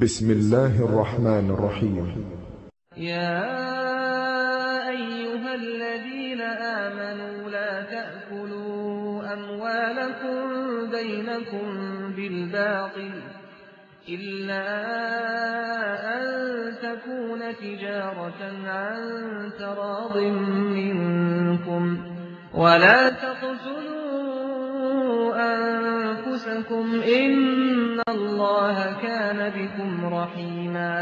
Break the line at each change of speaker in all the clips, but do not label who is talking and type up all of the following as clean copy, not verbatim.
بسم الله الرحمن الرحيم.
يا أيها الذين آمنوا لا تأكلوا أموالكم بينكم بالباطل إلا أن تكون تجارة عن تراض منكم ولا تقتلوا أنفسكم إن الله كان بكم رحيما.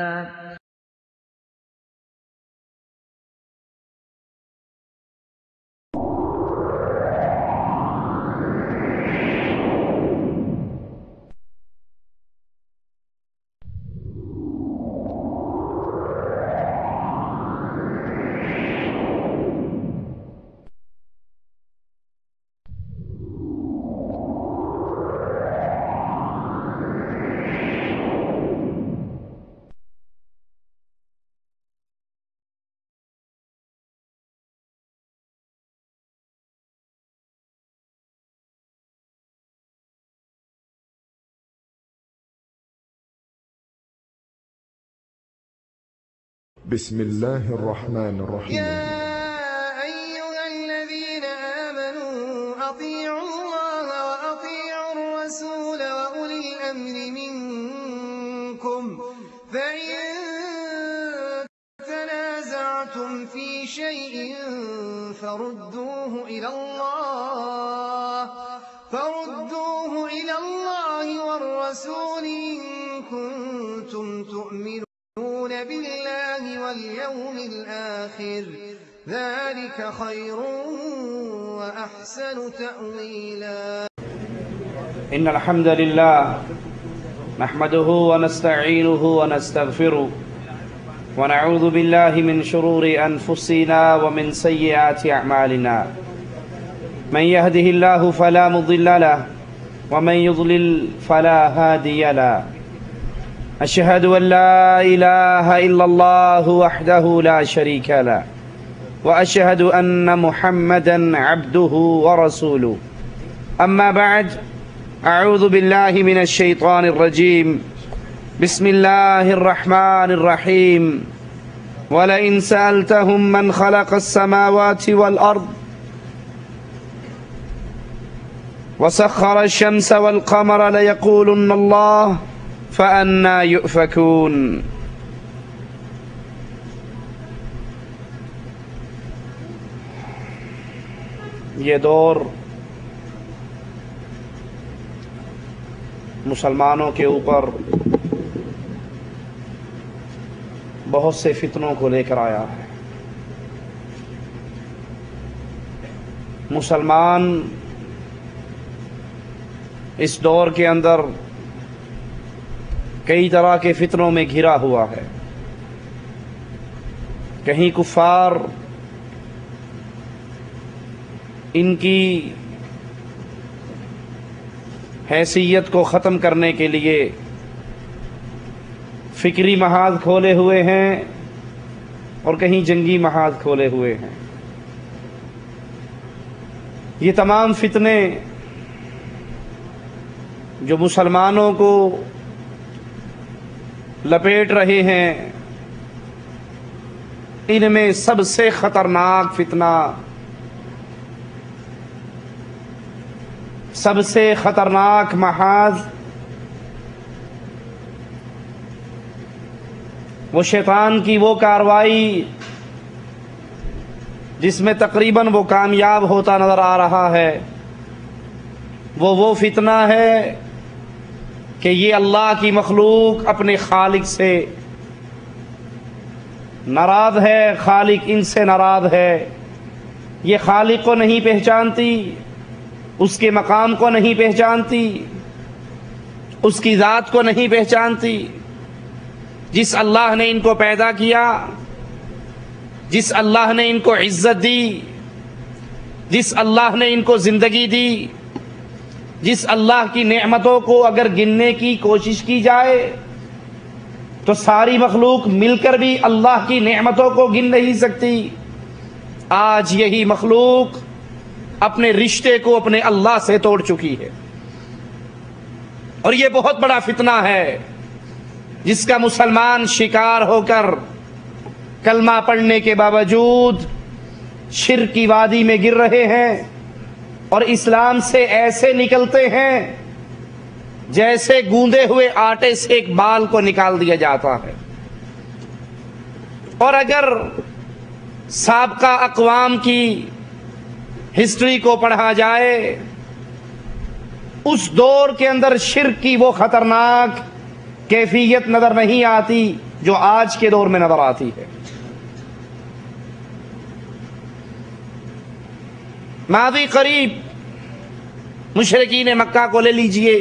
بسم الله الرحمن الرحيم.
يا أيها الذين آمنوا أطيعوا الله وأطيعوا الرسول وأولي الأمر منكم فإن تنازعتم في شيء فردوه إلى الله والرسول إن كنتم تؤمنون بالله واليوم الآخر ذلك خير وأحسن تأويلا.
إن الحمد لله نحمده ونستعينه ونستغفره ونعوذ بالله من شرور أنفسنا ومن سيئات أعمالنا من يهده الله فلا مضل له ومن يضلل فلا هادي له أشهد أن لا إله إلا الله وحده لا شريك له وأشهد أن محمدا عبده ورسوله أما بعد أعوذ بالله من الشيطان الرجيم بسم الله الرحمن الرحيم ولئن سألتهم من خلق السماوات والأرض وسخر الشمس والقمر ليقولن الله فأنا يؤفكون. یہ دور مسلمانوں کے اوپر بہت سے فتنوں کو لے کر آیا ہے. مسلمان اس دور کے اندر کئی طرح کے فتنوں میں گھرا ہوا ہے. کہیں کفار ان کی حیثیت کو ختم کرنے کے لیے فکری محاذ کھولے ہوئے ہیں اور کہیں جنگی محاذ کھولے ہوئے ہیں. یہ تمام فتنے جو مسلمانوں کو لپیٹ رہے ہیں ان میں سب سے خطرناک فتنہ، سب سے خطرناک محاذ وہ شیطان کی وہ کارروائی جس میں تقریباً وہ کامیاب ہوتا نظر آ رہا ہے، وہ فتنہ ہے کہ یہ اللہ کی مخلوق اپنے خالق سے ناراض ہے، خالق ان سے ناراض ہے. یہ خالق کو نہیں پہچانتی، اس کے مقام کو نہیں پہچانتی، اس کی ذات کو نہیں پہچانتی. جس اللہ نے ان کو پیدا کیا، جس اللہ نے ان کو عزت دی، جس اللہ نے ان کو زندگی دی، جس اللہ کی نعمتوں کو اگر گننے کی کوشش کی جائے تو ساری مخلوق مل کر بھی اللہ کی نعمتوں کو گن نہیں سکتی. آج یہی مخلوق اپنے رشتے کو اپنے اللہ سے توڑ چکی ہے اور یہ بہت بڑا فتنہ ہے. جس کا مسلمان شکار ہو کر کلمہ پڑھنے کے باوجود شرک کی وادی میں گر رہے ہیں اور اسلام سے ایسے نکلتے ہیں جیسے گوندے ہوئے آٹے سے ایک بال کو نکال دیا جاتا ہے۔ اور اگر سابقہ اقوام کی ہسٹری کو پڑھا جائے، اس دور کے اندر شرک کی وہ خطرناک کیفیت نظر نہیں آتی جو آج کے دور میں نظر آتی ہے۔ ماضی قریب مشرکین مکہ کو لے لیجئے،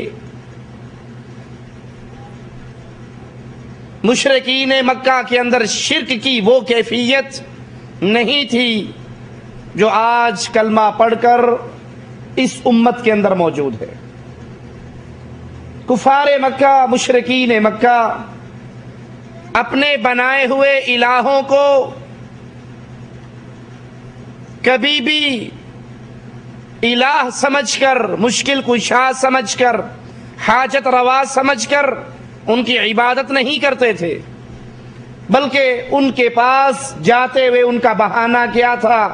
مشرکین مکہ کے اندر شرک کی وہ کیفیت نہیں تھی جو آج کلمہ پڑھ کر اس امت کے اندر موجود ہے۔ کفار مکہ، مشرکین مکہ اپنے بنائے ہوئے الہوں کو کبھی بھی الہ سمجھ کر، مشکل کشا سمجھ کر، حاجت روا سمجھ کر ان کی عبادت نہیں کرتے تھے، بلکہ ان کے پاس جاتے ہوئے ان کا بہانہ کیا تھا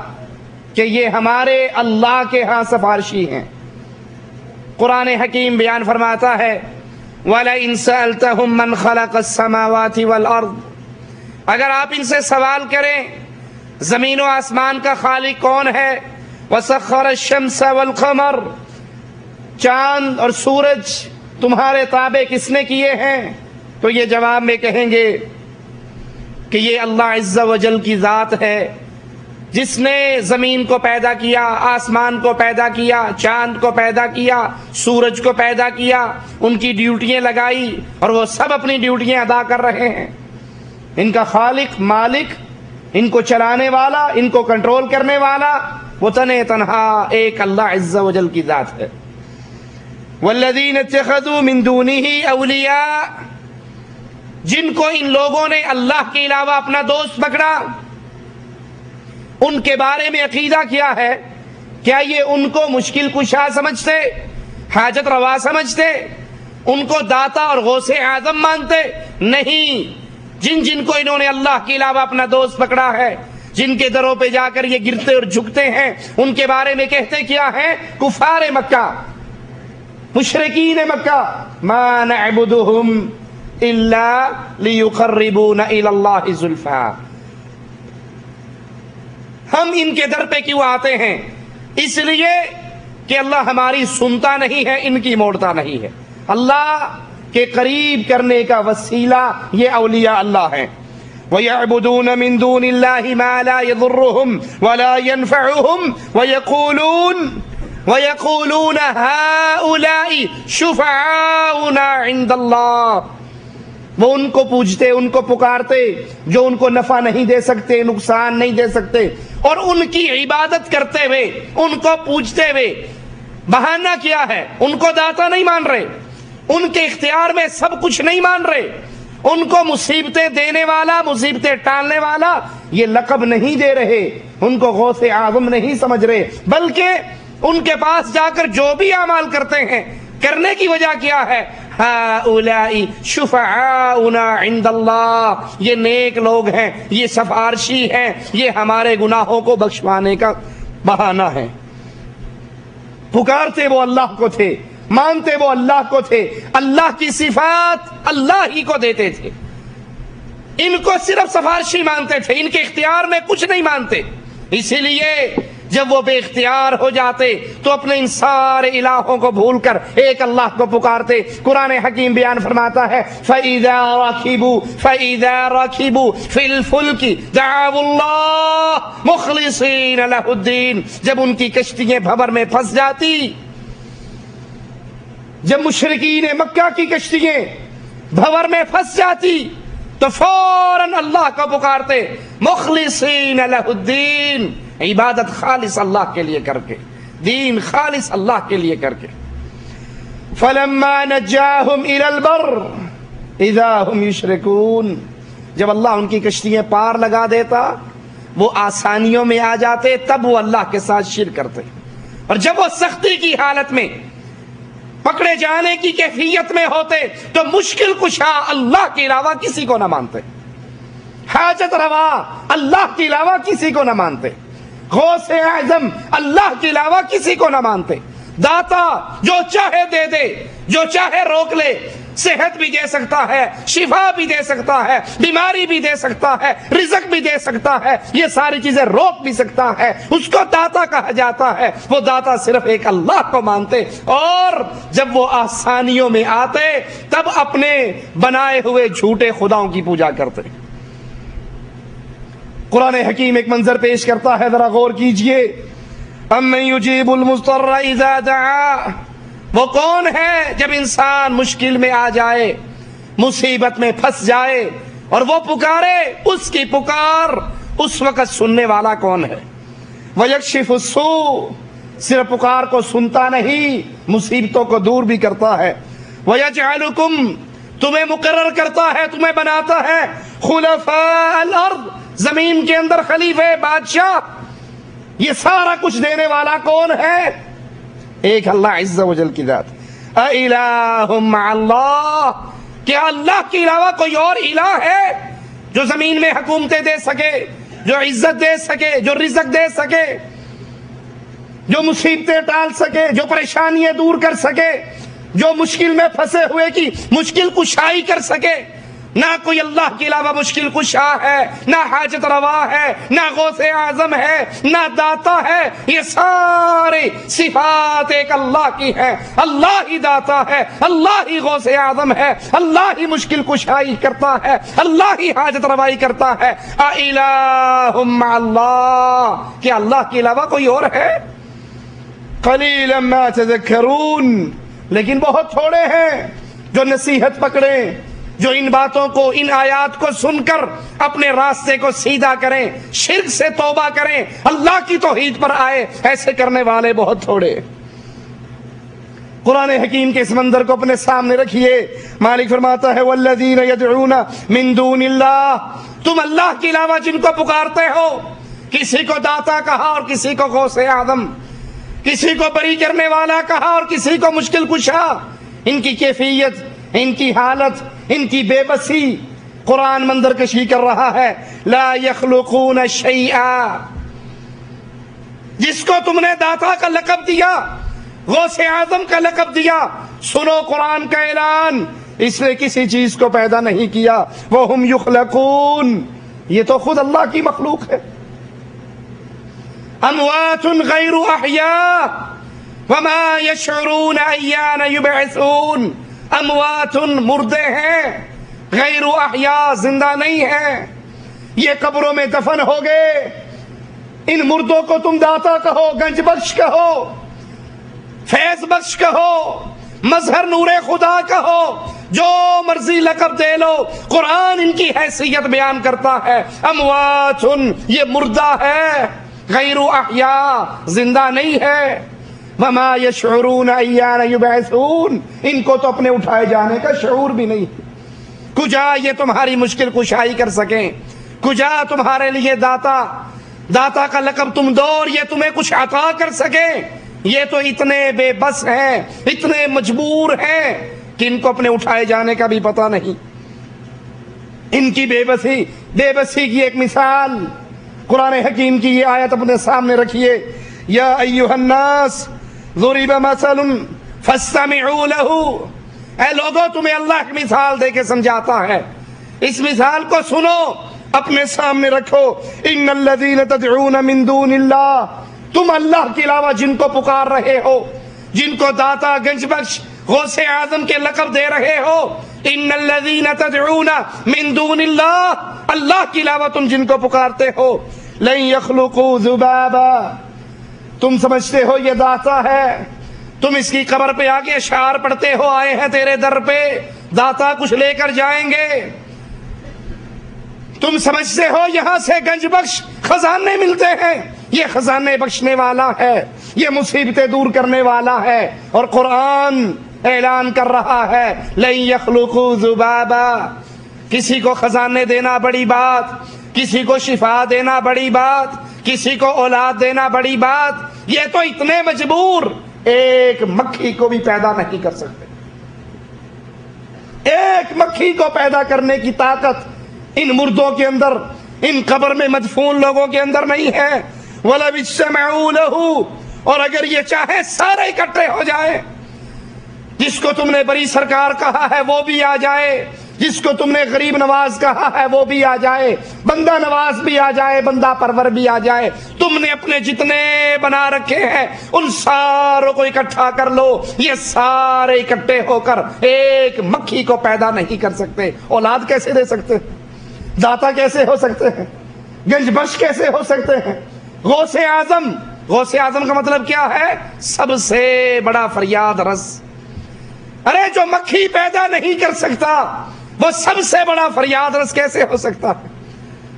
کہ یہ ہمارے اللہ کے ہاں سفارشی ہیں۔ قرآن حکیم بیان فرماتا ہے وَلَئِن سَأَلْتَهُم مَّنْ خَلَقَ السَّمَاوَاتِ وَالْأَرْضِ، اگر آپ ان سے سوال کریں زمین و آسمان کا خالق کون ہے، وَسَخَّرَ الشَّمْسَ وَالْقَمَرَ، چاند اور سورج تمہارے تابع کس نے کیے ہیں، تو یہ جواب میں کہیں گے کہ یہ اللہ عز و جل کی ذات ہے جس نے زمین کو پیدا کیا، آسمان کو پیدا کیا، چاند کو پیدا کیا، سورج کو پیدا کیا، ان کی ڈیوٹیاں لگائی اور وہ سب اپنی ڈیوٹیاں ادا کر رہے ہیں۔ ان کا خالق، مالک، ان کو چلانے والا، ان کو کنٹرول کرنے والا وہ تنہا ایک اللہ عز و جل کی ذات ہے۔ والذین اتخذوا من دونہ اولیاء، جن کو ان لوگوں نے اللہ کے علاوہ اپنا دوست پکڑا، ان کے بارے میں عقیدہ کیا ہے؟ کیا یہ ان کو مشکل کشا سمجھتے، حاجت روا سمجھتے، ان کو داتا اور غوث اعظم مانتے؟ نہیں، جن کو انہوں نے اللہ کے علاوہ اپنا دوست پکڑا ہے، جن کے دروں پہ جا کر یہ گرتے اور جھکتے ہیں، ان کے بارے میں کہتے کیا ہیں؟ کفار مکہ، مشرکین مکہ، ما نعبدہم الا لیقربونا الی اللہ زلفا، ہم ان کے در پہ کیوں آتے ہیں؟ اس لیے کہ اللہ ہماری سنتا نہیں ہے، ان کی موڑتا نہیں ہے۔ اللہ کے قریب کرنے کا وسیلہ یہ اولیاء اللہ ہیں۔ وَيَعْبُدُونَ مِن دُونِ اللَّهِ مَا لَا يَضُرُّهُمْ وَلَا يَنفَعُهُمْ وَيَقُولُونَ هَؤُلَاءِ شُفَعَاؤُنَا عِندَ اللَّهِ، وہ ان کو پوجتے، ان کو پکارتے جو ان کو نفع نہیں دے سکتے، نقصان نہیں دے سکتے، اور ان کی عبادت کرتے ہوئے، ان کو پوجتے ہوئے بہانہ کیا ہے؟ ان کو داتا نہیں مان رہے، ان کے اختیار میں سب کچھ نہیں مان رہے، ان کو مصیبتیں دینے والا، مصیبتیں ٹالنے والا یہ لقب نہیں دے رہے، ان کو غوث اعظم نہیں سمجھ رہے، بلکہ ان کے پاس جا کر جو بھی اعمال کرتے ہیں، کرنے کی وجہ کیا ہے؟ ہؤلاء شفعاؤنا عند اللہ، یہ نیک لوگ ہیں، یہ سفارشی ہیں، یہ ہمارے گناہوں کو بخشوانے کا بہانہ ہے۔ پکارتے وہ اللہ کو تھے، مانتے وہ اللہ کو تھے، اللہ کی صفات اللہ ہی کو دیتے تھے، ان کو صرف سفارشی مانتے تھے، ان کے اختیار میں کچھ نہیں مانتے۔ اسی لیے جب وہ بے اختیار ہو جاتے تو اپنے ان سارے الہوں کو بھول کر ایک اللہ کو پکارتے۔ قرآن حکیم بیان فرماتا ہے فَإِذَا رَكِبُوا فِي الْفُلْكِ دَعَوُا اللَّهَ مُخْلِصِينَ لَهُ الدِّينَ، جب ان کی کشتیاں بھنور میں پھنس جاتی، جب مشرکین مکہ کی کشتیاں بھنور میں پھنس جاتی تو فوراً اللہ کو پکارتے، مخلصین لہ الدین، عبادت خالص اللہ کے لیے کر کے، دین خالص اللہ کے لیے کر کے۔ فلما نجاہم الی البر اذا ہم یشرکون، جب اللہ ان کی کشتیاں پار لگا دیتا، وہ آسانیوں میں آ جاتے، تب وہ اللہ کے ساتھ شرک کرتے، اور جب وہ سختی کی حالت میں پکڑے جانے کی کیفیت میں ہوتے تو مشکل کشا اللہ کے علاوہ کسی کو نہ مانتے، حاجت روا اللہ کے علاوہ کسی کو نہ مانتے، غوث اعظم اللہ کے علاوہ کسی کو نہ مانتے، داتا جو چاہے دے دے، جو چاہے روک لے، صحت بھی دے سکتا ہے، شفا بھی دے سکتا ہے، بیماری بھی دے سکتا ہے، رزق بھی دے سکتا ہے، یہ ساری چیزیں روک بھی سکتا ہے، اس کو داتا کہا جاتا ہے۔ وہ داتا صرف ایک اللہ کو مانتے، اور جب وہ آسانیوں میں آتے تب اپنے بنائے ہوئے جھوٹے خداؤں کی پوجا کرتے۔ قرآن حکیم ایک منظر پیش کرتا ہے، ذرا غور کیجئے۔ اَمَّن يُجِيبُ الْمُضْطَرَّ إِذَا دَعَاهُ، وہ کون ہے جب انسان مشکل میں آ جائے، مصیبت میں پھنس جائے اور وہ پکارے، اس کی پکار اس وقت سننے والا کون ہے؟ وَيَكْشِفُ السُّوءَ، صرف پکار کو سنتا نہیں، مصیبتوں کو دور بھی کرتا ہے۔ وَيَجْعَلُكُمْ، تمہیں مقرر کرتا ہے، تمہیں بناتا ہے، خُلَفَاءَ الْأَرْضِ، زمین کے اندر خلیفہ، بادشاہ۔ یہ سارا کچھ دینے والا کون ہے؟ ایک اللہ عز و جل کی ذات۔ اَإِلَٰهٌ مَّعَ اللَّهِ، کیا اللہ کے علاوہ کوئی اور الہ ہے جو زمین میں حکومتیں دے سکے، جو عزت دے سکے، جو رزق دے سکے، جو مصیبتیں ٹال سکے، جو پریشانیاں دور کر سکے، جو مشکل میں پھنسے ہوئے کی مشکل کشائی کر سکے؟ نہ کوئی اللہ کے علاوہ مشکل کشا ہے، نہ حاجت روا ہے، نہ غوث اعظم ہے، نہ داتا ہے۔ یہ سارے صفات ایک اللہ کی ہیں۔ اللہ ہی داتا ہے، اللہ ہی غوث اعظم ہے، اللہ ہی مشکل کشائی کرتا ہے، اللہ ہی حاجت روائی کرتا ہے۔ اِلَٰهٌ مَّعَ اللَّهِ، کیا اللہ کے علاوہ کوئی اور ہے؟ قَلِيلًا مَا تَذَكَّرُونَ، لیکن بہت تھوڑے ہیں جو نصیحت پکڑیں، جو ان باتوں کو، ان آیات کو سن کر اپنے راستے کو سیدھا کریں، شرک سے توبہ کریں، اللہ کی توحید پر آئے۔ ایسے کرنے والے بہت تھوڑے۔ قرآن حکیم کے اس منظر کو اپنے سامنے رکھیے۔ مالک فرماتا ہے والذین یدعون من دون اللہ، تم اللہ کے علاوہ جن کو پکارتے ہو، کسی کو داتا کہا اور کسی کو غوث اعظم، کسی کو بری کرنے والا کہا اور کسی کو مشکل کشا، ان کی کیفیت، ان کی حالت، ان کی بے بسی، قرآن منظر کشی کر رہا ہے۔ لا یخلقون شیئا، جس کو تم نے داتا کا لقب دیا، غوث اعظم کا لقب دیا، سنو قرآن کا اعلان، اس نے کسی چیز کو پیدا نہیں کیا۔ وہم یخلقون، یہ تو خود اللہ کی مخلوق ہے۔ اموات غیر احیاء وما یشعرون ایان یبعثون، اموات مردے ہیں، غیر احیاء زندہ نہیں ہیں، یہ قبروں میں دفن ہو گئے۔ ان مردوں کو تم داتا کہو، گنج بخش کہو، فیض بخش کہو، مظہر نور خدا کہو، جو مرضی لقب دے لو، قرآن ان کی حیثیت بیان کرتا ہے۔ اموات، یہ مردہ ہے، غیر احیاء زندہ نہیں ہے۔ وما یشعرون ایان یبعثون، ان کو تو اپنے اٹھائے جانے کا شعور بھی نہیں۔ کجا یہ تمہاری مشکل کشائی کر سکیں، کجا تمہارے لیے داتا کا لقب تم دو اور یہ تمہیں کچھ عطا کر سکیں؟ یہ تو اتنے بے بس ہیں، اتنے مجبور ہیں کہ ان کو اپنے اٹھائے جانے کا بھی پتہ نہیں۔ ان کی بے بسی کی ایک مثال قرآن حکیم کی یہ آیت اپنے سامنے رکھیے۔ یا ایھا الناس ضرب مثل فاستمعوا له، اے لوگوں تمہیں اللہ کی مثال دے کے سمجھاتا ہے، اس مثال کو سنو، اپنے سامنے رکھو۔ ان الذین تدعون من دون اللہ، تم اللہ کے علاوہ جن کو پکار رہے ہو، جن کو داتا، گنج بخش، غوث اعظم کے لقب دے رہے ہو، ان الذین تدعون من دون اللہ، اللہ کے علاوہ تم جن کو پکارتے ہو، لن یخلقوا ذبابا، تم سمجھتے ہو یہ داتا ہے، تم اس کی قبر پہ آگے اشعار پڑھتے ہو، آئے ہیں تیرے در پہ، داتا کچھ لے کر جائیں گے، تم سمجھتے ہو یہاں سے گنج بخش خزانے ملتے ہیں، یہ خزانے بخشنے والا ہے، یہ مصیبتیں دور کرنے والا ہے۔ اور قرآن اعلان کر رہا ہے لن یخلقوا ذبابا، کسی کو خزانے دینا بڑی بات، کسی کو شفا دینا بڑی بات، کسی کو اولاد دینا بڑی بات، یہ تو اتنے مجبور، ایک مکھی کو بھی پیدا نہیں کر سکتے. ایک مکھی کو پیدا کرنے کی طاقت ان مردوں کے اندر، ان قبر میں مدفون لوگوں کے اندر نہیں ہے. وَلَوِ اجْتَمَعُوا لَهُ، اور اگر یہ چاہے سارے اکٹھے ہو جائیں، جس کو تم نے بڑی سرکار کہا ہے وہ بھی آ جائے، جس کو تم نے غریب نواز کہا ہے وہ بھی آ جائے، بندہ نواز بھی آ جائے، بندہ پرور بھی آ جائے، تم نے اپنے جتنے بنا رکھے ہیں ان ساروں کو اکٹھا کر لو، یہ سارے اکٹھے ہو کر ایک مکھی کو پیدا نہیں کر سکتے. اولاد کیسے دے سکتے ہیں؟ داتا کیسے ہو سکتے ہیں؟ گنج بخش کیسے ہو سکتے ہیں؟ غوث اعظم، غوث اعظم کا مطلب کیا ہے؟ سب سے بڑا فریاد رس. ارے جو مکھی پیدا نہیں کر سکتا وہ سب سے بڑا فریاد رس کیسے ہو سکتا ہے؟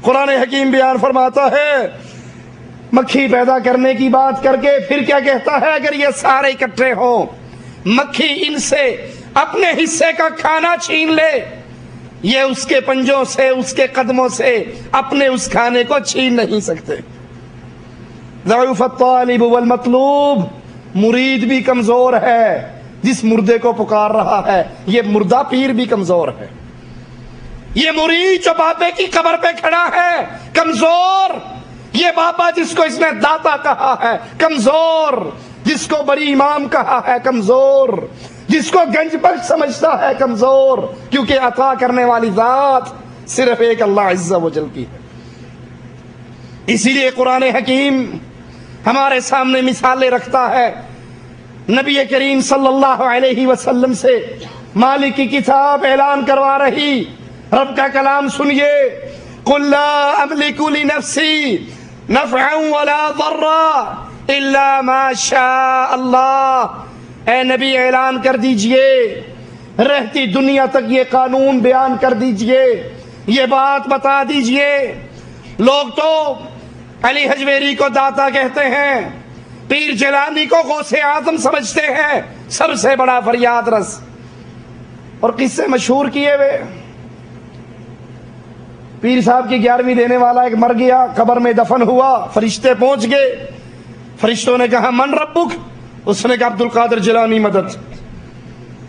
قرآن حکیم بیان فرماتا ہے مکھی پیدا کرنے کی بات کر کے پھر کیا کہتا ہے؟ اگر یہ سارے اکٹھے ہوں، مکھی ان سے اپنے حصے کا کھانا چھین لے، یہ اس کے پنجوں سے، اس کے قدموں سے اپنے اس کھانے کو چھین نہیں سکتے. ضعف الطالب والمطلوب، مرید بھی کمزور ہے جس مردے کو پکار رہا ہے، یہ مردہ پیر بھی کمزور ہے. یہ مرید جو بابے کی قبر پہ کھڑا ہے کمزور، یہ بابا جس کو اس نے داتا کہا ہے کمزور، جس کو بڑی امام کہا ہے کمزور، جس کو گنج بخش سمجھتا ہے کمزور، کیونکہ عطا کرنے والی ذات صرف ایک اللہ عز و جل کی ہے. اسی لیے قرآن حکیم ہمارے سامنے مثالیں رکھتا ہے. نبی کریم صلی اللہ علیہ وسلم سے مالک کی کتاب اعلان کروا رہی، رب کا کلام سنیے. قُلْ لَا أَمْلِكُ لِنَفْسِي نَفْعًا وَلَا ضَرًّا إِلَّا مَا شَاءَ اللَّهُ. اے نبی اعلان کر دیجئے، رہتی دنیا تک یہ قانون بیان کر دیجئے، یہ بات بتا دیجئے. لوگ تو علی حجویری کو داتا کہتے ہیں، پیر جیلانی کو غوث اعظم سمجھتے ہیں، سب سے بڑا فریاد رس. اور قصے مشہور کیے ہوئے. پیر صاحب کی 11ویں دینے والا ایک مر گیا، قبر میں دفن ہوا، فرشتے پہنچ گئے. فرشتوں نے کہا من ربک؟ اس نے کہا عبد القادر جیلانی مدد.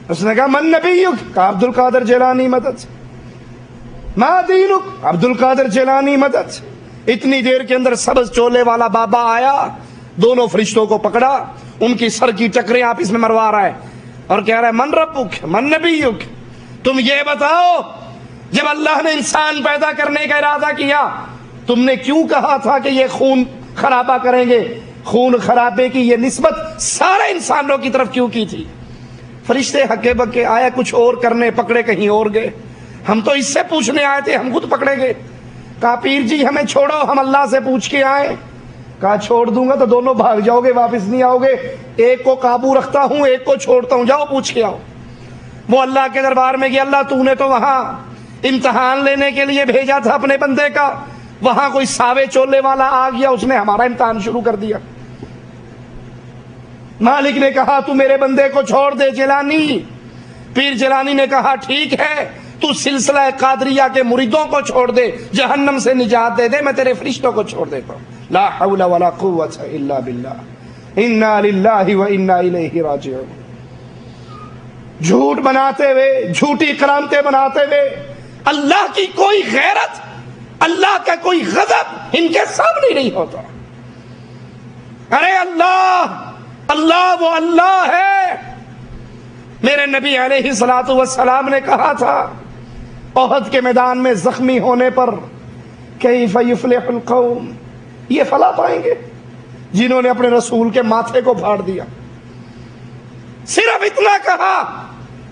اس نے کہا من نبیک؟ کہا عبد القادر جیلانی مدد. ما دینک؟ عبد القادر جیلانی مدد. اتنی دیر کے اندر سبز چولے والا بابا آیا، دونوں فرشتوں کو پکڑا، ان کی سر کی ٹکریں آپس میں مروا رہا ہے اور کہہ رہا ہے من ربک من نبیک؟ تم یہ بتاؤ جب اللہ نے انسان پیدا کرنے کا ارادہ کیا تم نے کیوں کہا تھا کہ یہ خون خرابہ کریں گے؟ خون خرابے کی یہ نسبت سارے انسانوں کی طرف کیوں کی تھی؟ فرشتے ہکے بکے آیا کچھ اور کرنے، پکڑے کہیں اور گئے. ہم تو اس سے پوچھنے آئے تھے، ہم خود پکڑے گئے. کہا پیر جی ہمیں چھوڑو، ہم اللہ سے پوچھ کے آئے. کہا چھوڑ دوں گا تو دونوں بھاگ جاؤ گے، واپس نہیں آؤ گے. ایک کو قابو رکھتا ہوں، ایک کو چھوڑتا ہوں، جاؤ پوچھ کے آؤ. وہ اللہ کے دربار میں گیا. اللہ تو نے تو وہاں امتحان لینے کے لیے بھیجا تھا اپنے بندے کا، وہاں کوئی ساوے چولے والا آ گیا، اس نے ہمارا امتحان شروع کر دیا. مالک نے کہا تو میرے بندے کو چھوڑ دے جیلانی. پیر جیلانی نے کہا ٹھیک ہے، تو سلسلہ قادریہ کے مریدوں کو چھوڑ دے، جہنم سے نجات دے دے، میں تیرے فرشتوں کو چھوڑ دیتا ہوں. لا حول ولا قوت الا باللہ، انا للہ و انا الیہ راجعون. جھوٹ بناتے ہوئے، جھوٹی کرامتیں بناتے ہوئے، اللہ کی کوئی غیرت، اللہ کا کوئی غضب ان کے سامنے نہیں ہوتا. ارے اللہ اللہ وہ اللہ ہے. میرے نبی علیہ الصلوۃ والسلام نے کہا تھا احد کے میدان میں زخمی ہونے پر کیف یفلح القوم، یہ فلاح پائیں گے جنہوں نے اپنے رسول کے ماتھے کو پھاڑ دیا. صرف اتنا کہا،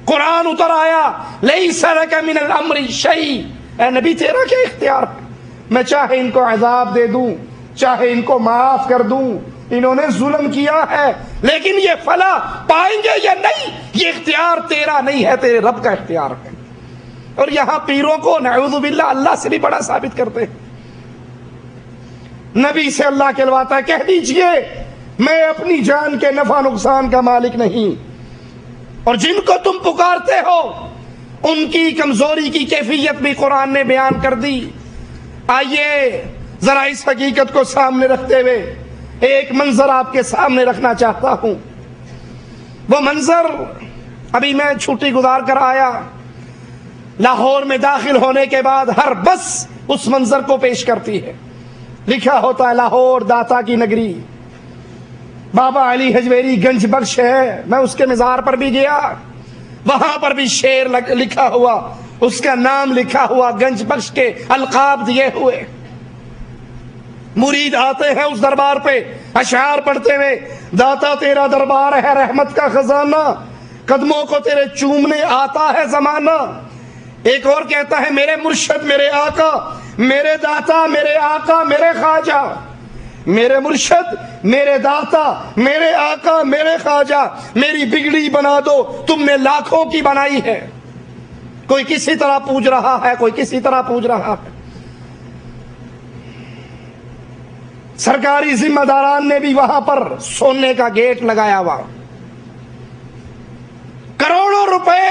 قرآن اتر آیا لیس لک من الامر شیء. اے نبی تیرا کیا اختیار ہے؟ میں چاہے ان کو عذاب دے دوں، چاہے ان کو معاف کر دوں، انہوں نے ظلم کیا ہے، لیکن یہ فلاح پائیں گے یا نہیں یہ اختیار تیرا نہیں ہے، تیرے رب کا اختیار ہے. اور یہاں پیروں کو نعوذ باللہ اللہ سے بھی بڑا ثابت کرتے ہیں. نبی سے اللہ کہلواتا ہے کہہ دیجئے میں اپنی جان کے نفع نقصان کا مالک نہیں، اور جن کو تم پکارتے ہو ان کی کمزوری کی کیفیت بھی قرآن نے بیان کر دی. آئیے ذرا اس حقیقت کو سامنے رکھتے ہوئے ایک منظر آپ کے سامنے رکھنا چاہتا ہوں. وہ منظر ابھی میں چھٹی گزار کر آیا، لاہور میں داخل ہونے کے بعد ہر بس اس منظر کو پیش کرتی ہے، لکھا ہوتا ہے لاہور داتا کی نگری، بابا علی حجویری گنج بخش ہے۔ میں اس کے مزار پر بھی گیا، وہاں پر بھی شعر لکھا ہوا، اس کا نام لکھا ہوا، گنج بخش کے القاب دیے ہوئے۔ مرید آتے ہیں اس دربار پہ اشعار پڑھتے ہوئے، داتا تیرا دربار ہے رحمت کا خزانہ، قدموں کو تیرے چومنے آتا ہے زمانہ۔ ایک اور کہتا ہے میرے مرشد میرے آقا، میرے داتا میرے آقا میرے خواجہ، میرے مرشد میرے داتا میرے آقا میرے خواجہ، میری بگڑی بنا دو تم نے لاکھوں کی بنائی ہے۔ کوئی کسی طرح پوج رہا ہے، کوئی کسی طرح پوج رہا ہے۔ سرکاری ذمہ داران نے بھی وہاں پر سونے کا گیٹ لگایا ہوا، کروڑوں روپے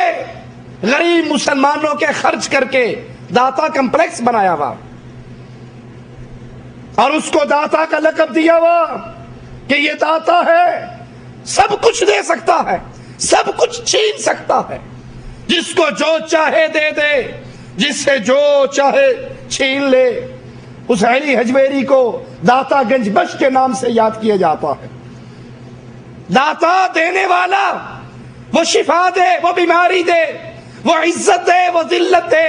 غریب مسلمانوں کے خرچ کر کے داتا کمپلیکس بنایا ہوا، اور اس کو داتا کا لقب دیا ہوا کہ یہ داتا ہے، سب کچھ دے سکتا ہے، سب کچھ چھین سکتا ہے، جس کو جو چاہے دے دے، جس سے جو چاہے چھین لے۔ اس علی حجویری کو داتا گنج بخش کے نام سے یاد کیا جاتا ہے۔ داتا دینے والا، وہ شفا دے، وہ بیماری دے، وہ عزت دے، وہ ذلت دے،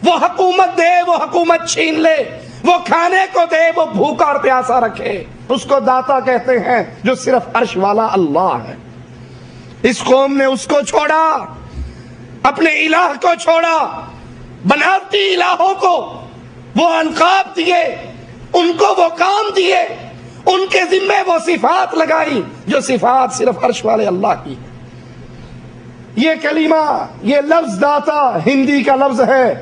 وہ حکومت دے، وہ حکومت چھین لے، وہ کھانے کو دے، وہ بھوکا اور پیاسا رکھے، اس کو داتا کہتے ہیں، جو صرف عرش والا اللہ ہے۔ اس قوم نے اس کو چھوڑا، اپنے الہ کو چھوڑا، بناوٹی الہوں کو وہ القاب دیے، ان کو وہ کام دیے، ان کے ذمے وہ صفات لگائی جو صفات صرف عرش والے اللہ کی ہے۔ یہ کلمہ، یہ لفظ داتا ہندی کا لفظ ہے،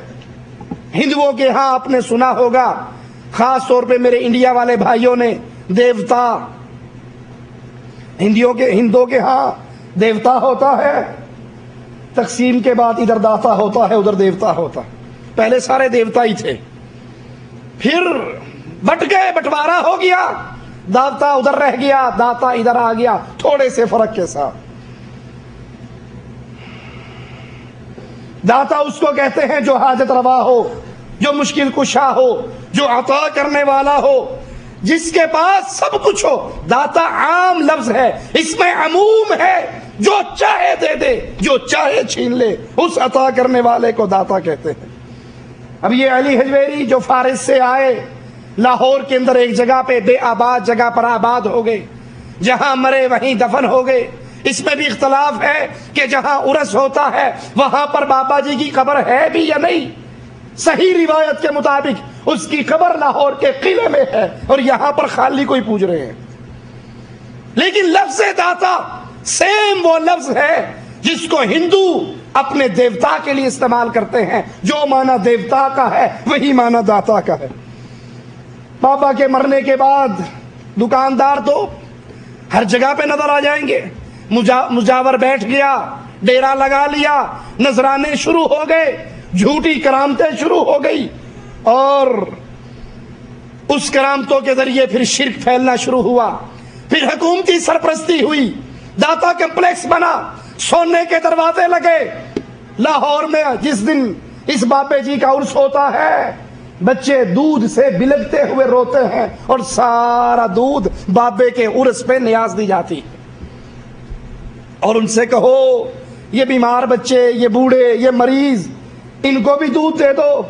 ہندوؤں کے ہاں آپ نے سنا ہوگا، خاص طور پہ میرے انڈیا والے بھائیوں نے دیوتا، ہندوؤں کے ہاں دیوتا ہوتا ہے، تقسیم کے بعد ادھر داتا ہوتا ہے ادھر دیوتا ہوتا ہے۔ پہلے سارے دیوتا ہی تھے، پھر بٹ گئے، بٹوارا ہو گیا، داتا ادھر رہ گیا، داتا ادھر آ گیا، تھوڑے سے فرق کے ساتھ۔ داتا اس کو کہتے ہیں جو حاجت روا ہو، جو مشکل کشا ہو، جو عطا کرنے والا ہو، جس کے پاس سب کچھ ہو۔ داتا عام لفظ ہے، اس میں عموم ہے، جو چاہے دے دے، جو چاہے چھین لے، اس عطا کرنے والے کو داتا کہتے ہیں۔ اب یہ علی حجویری جو فارس سے آئے، لاہور کے اندر ایک جگہ پہ بے آباد جگہ پر آباد ہو گئے، جہاں مرے وہیں دفن ہو گئے۔ اس میں بھی اختلاف ہے کہ جہاں عرس ہوتا ہے وہاں پر بابا جی کی قبر ہے بھی یا نہیں۔ صحیح روایت کے مطابق اس کی قبر لاہور کے قلعے میں ہے، اور یہاں پر خالی کوئی پوج رہے ہیں۔ لیکن لفظ داتا سیم وہ لفظ ہے جس کو ہندو اپنے دیوتا کے لیے استعمال کرتے ہیں، جو معنی دیوتا کا ہے وہی معنی داتا کا ہے۔ بابا کے مرنے کے بعد دکاندار تو ہر جگہ پہ نظر آ جائیں گے، مجاور بیٹھ گیا، ڈیرا لگا لیا، نذرانے شروع ہو گئے، جھوٹی کرامتیں شروع ہو گئی، اور اس کرامتوں کے ذریعے پھر شرک پھیلنا شروع ہوا، پھر حکومتی سرپرستی ہوئی، داتا کمپلیکس بنا، سونے کے دروازے لگے۔ لاہور میں جس دن اس بابے جی کا عرس ہوتا ہے، بچے دودھ سے بلکتے ہوئے روتے ہیں، اور سارا دودھ بابے کے عرس پہ نیاز دی جاتی، اور ان سے کہو یہ بیمار بچے، یہ بوڑھے، یہ مریض، ان کو بھی دودھ دے دو۔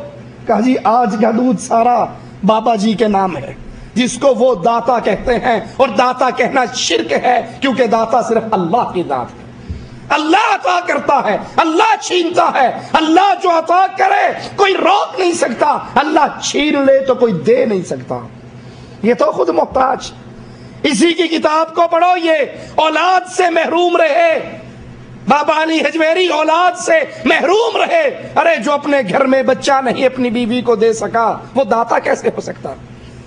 کہا جی آج کا دودھ سارا بابا جی کے نام ہے، جس کو وہ داتا کہتے ہیں، اور داتا کہنا شرک ہے، کیونکہ داتا صرف اللہ کی ذات ہے۔ اللہ عطا کرتا ہے، اللہ چھینتا ہے، اللہ جو عطا کرے کوئی روک نہیں سکتا، اللہ چھین لے تو کوئی دے نہیں سکتا، یہ تو خود محتاج۔ اسی کی کتاب کو پڑھو، یہ اولاد سے محروم رہے، بابا علی حجویری اولاد سے محروم رہے۔ ارے جو اپنے گھر میں بچہ نہیں اپنی بیوی کو دے سکا، وہ داتا کیسے ہو سکتا؟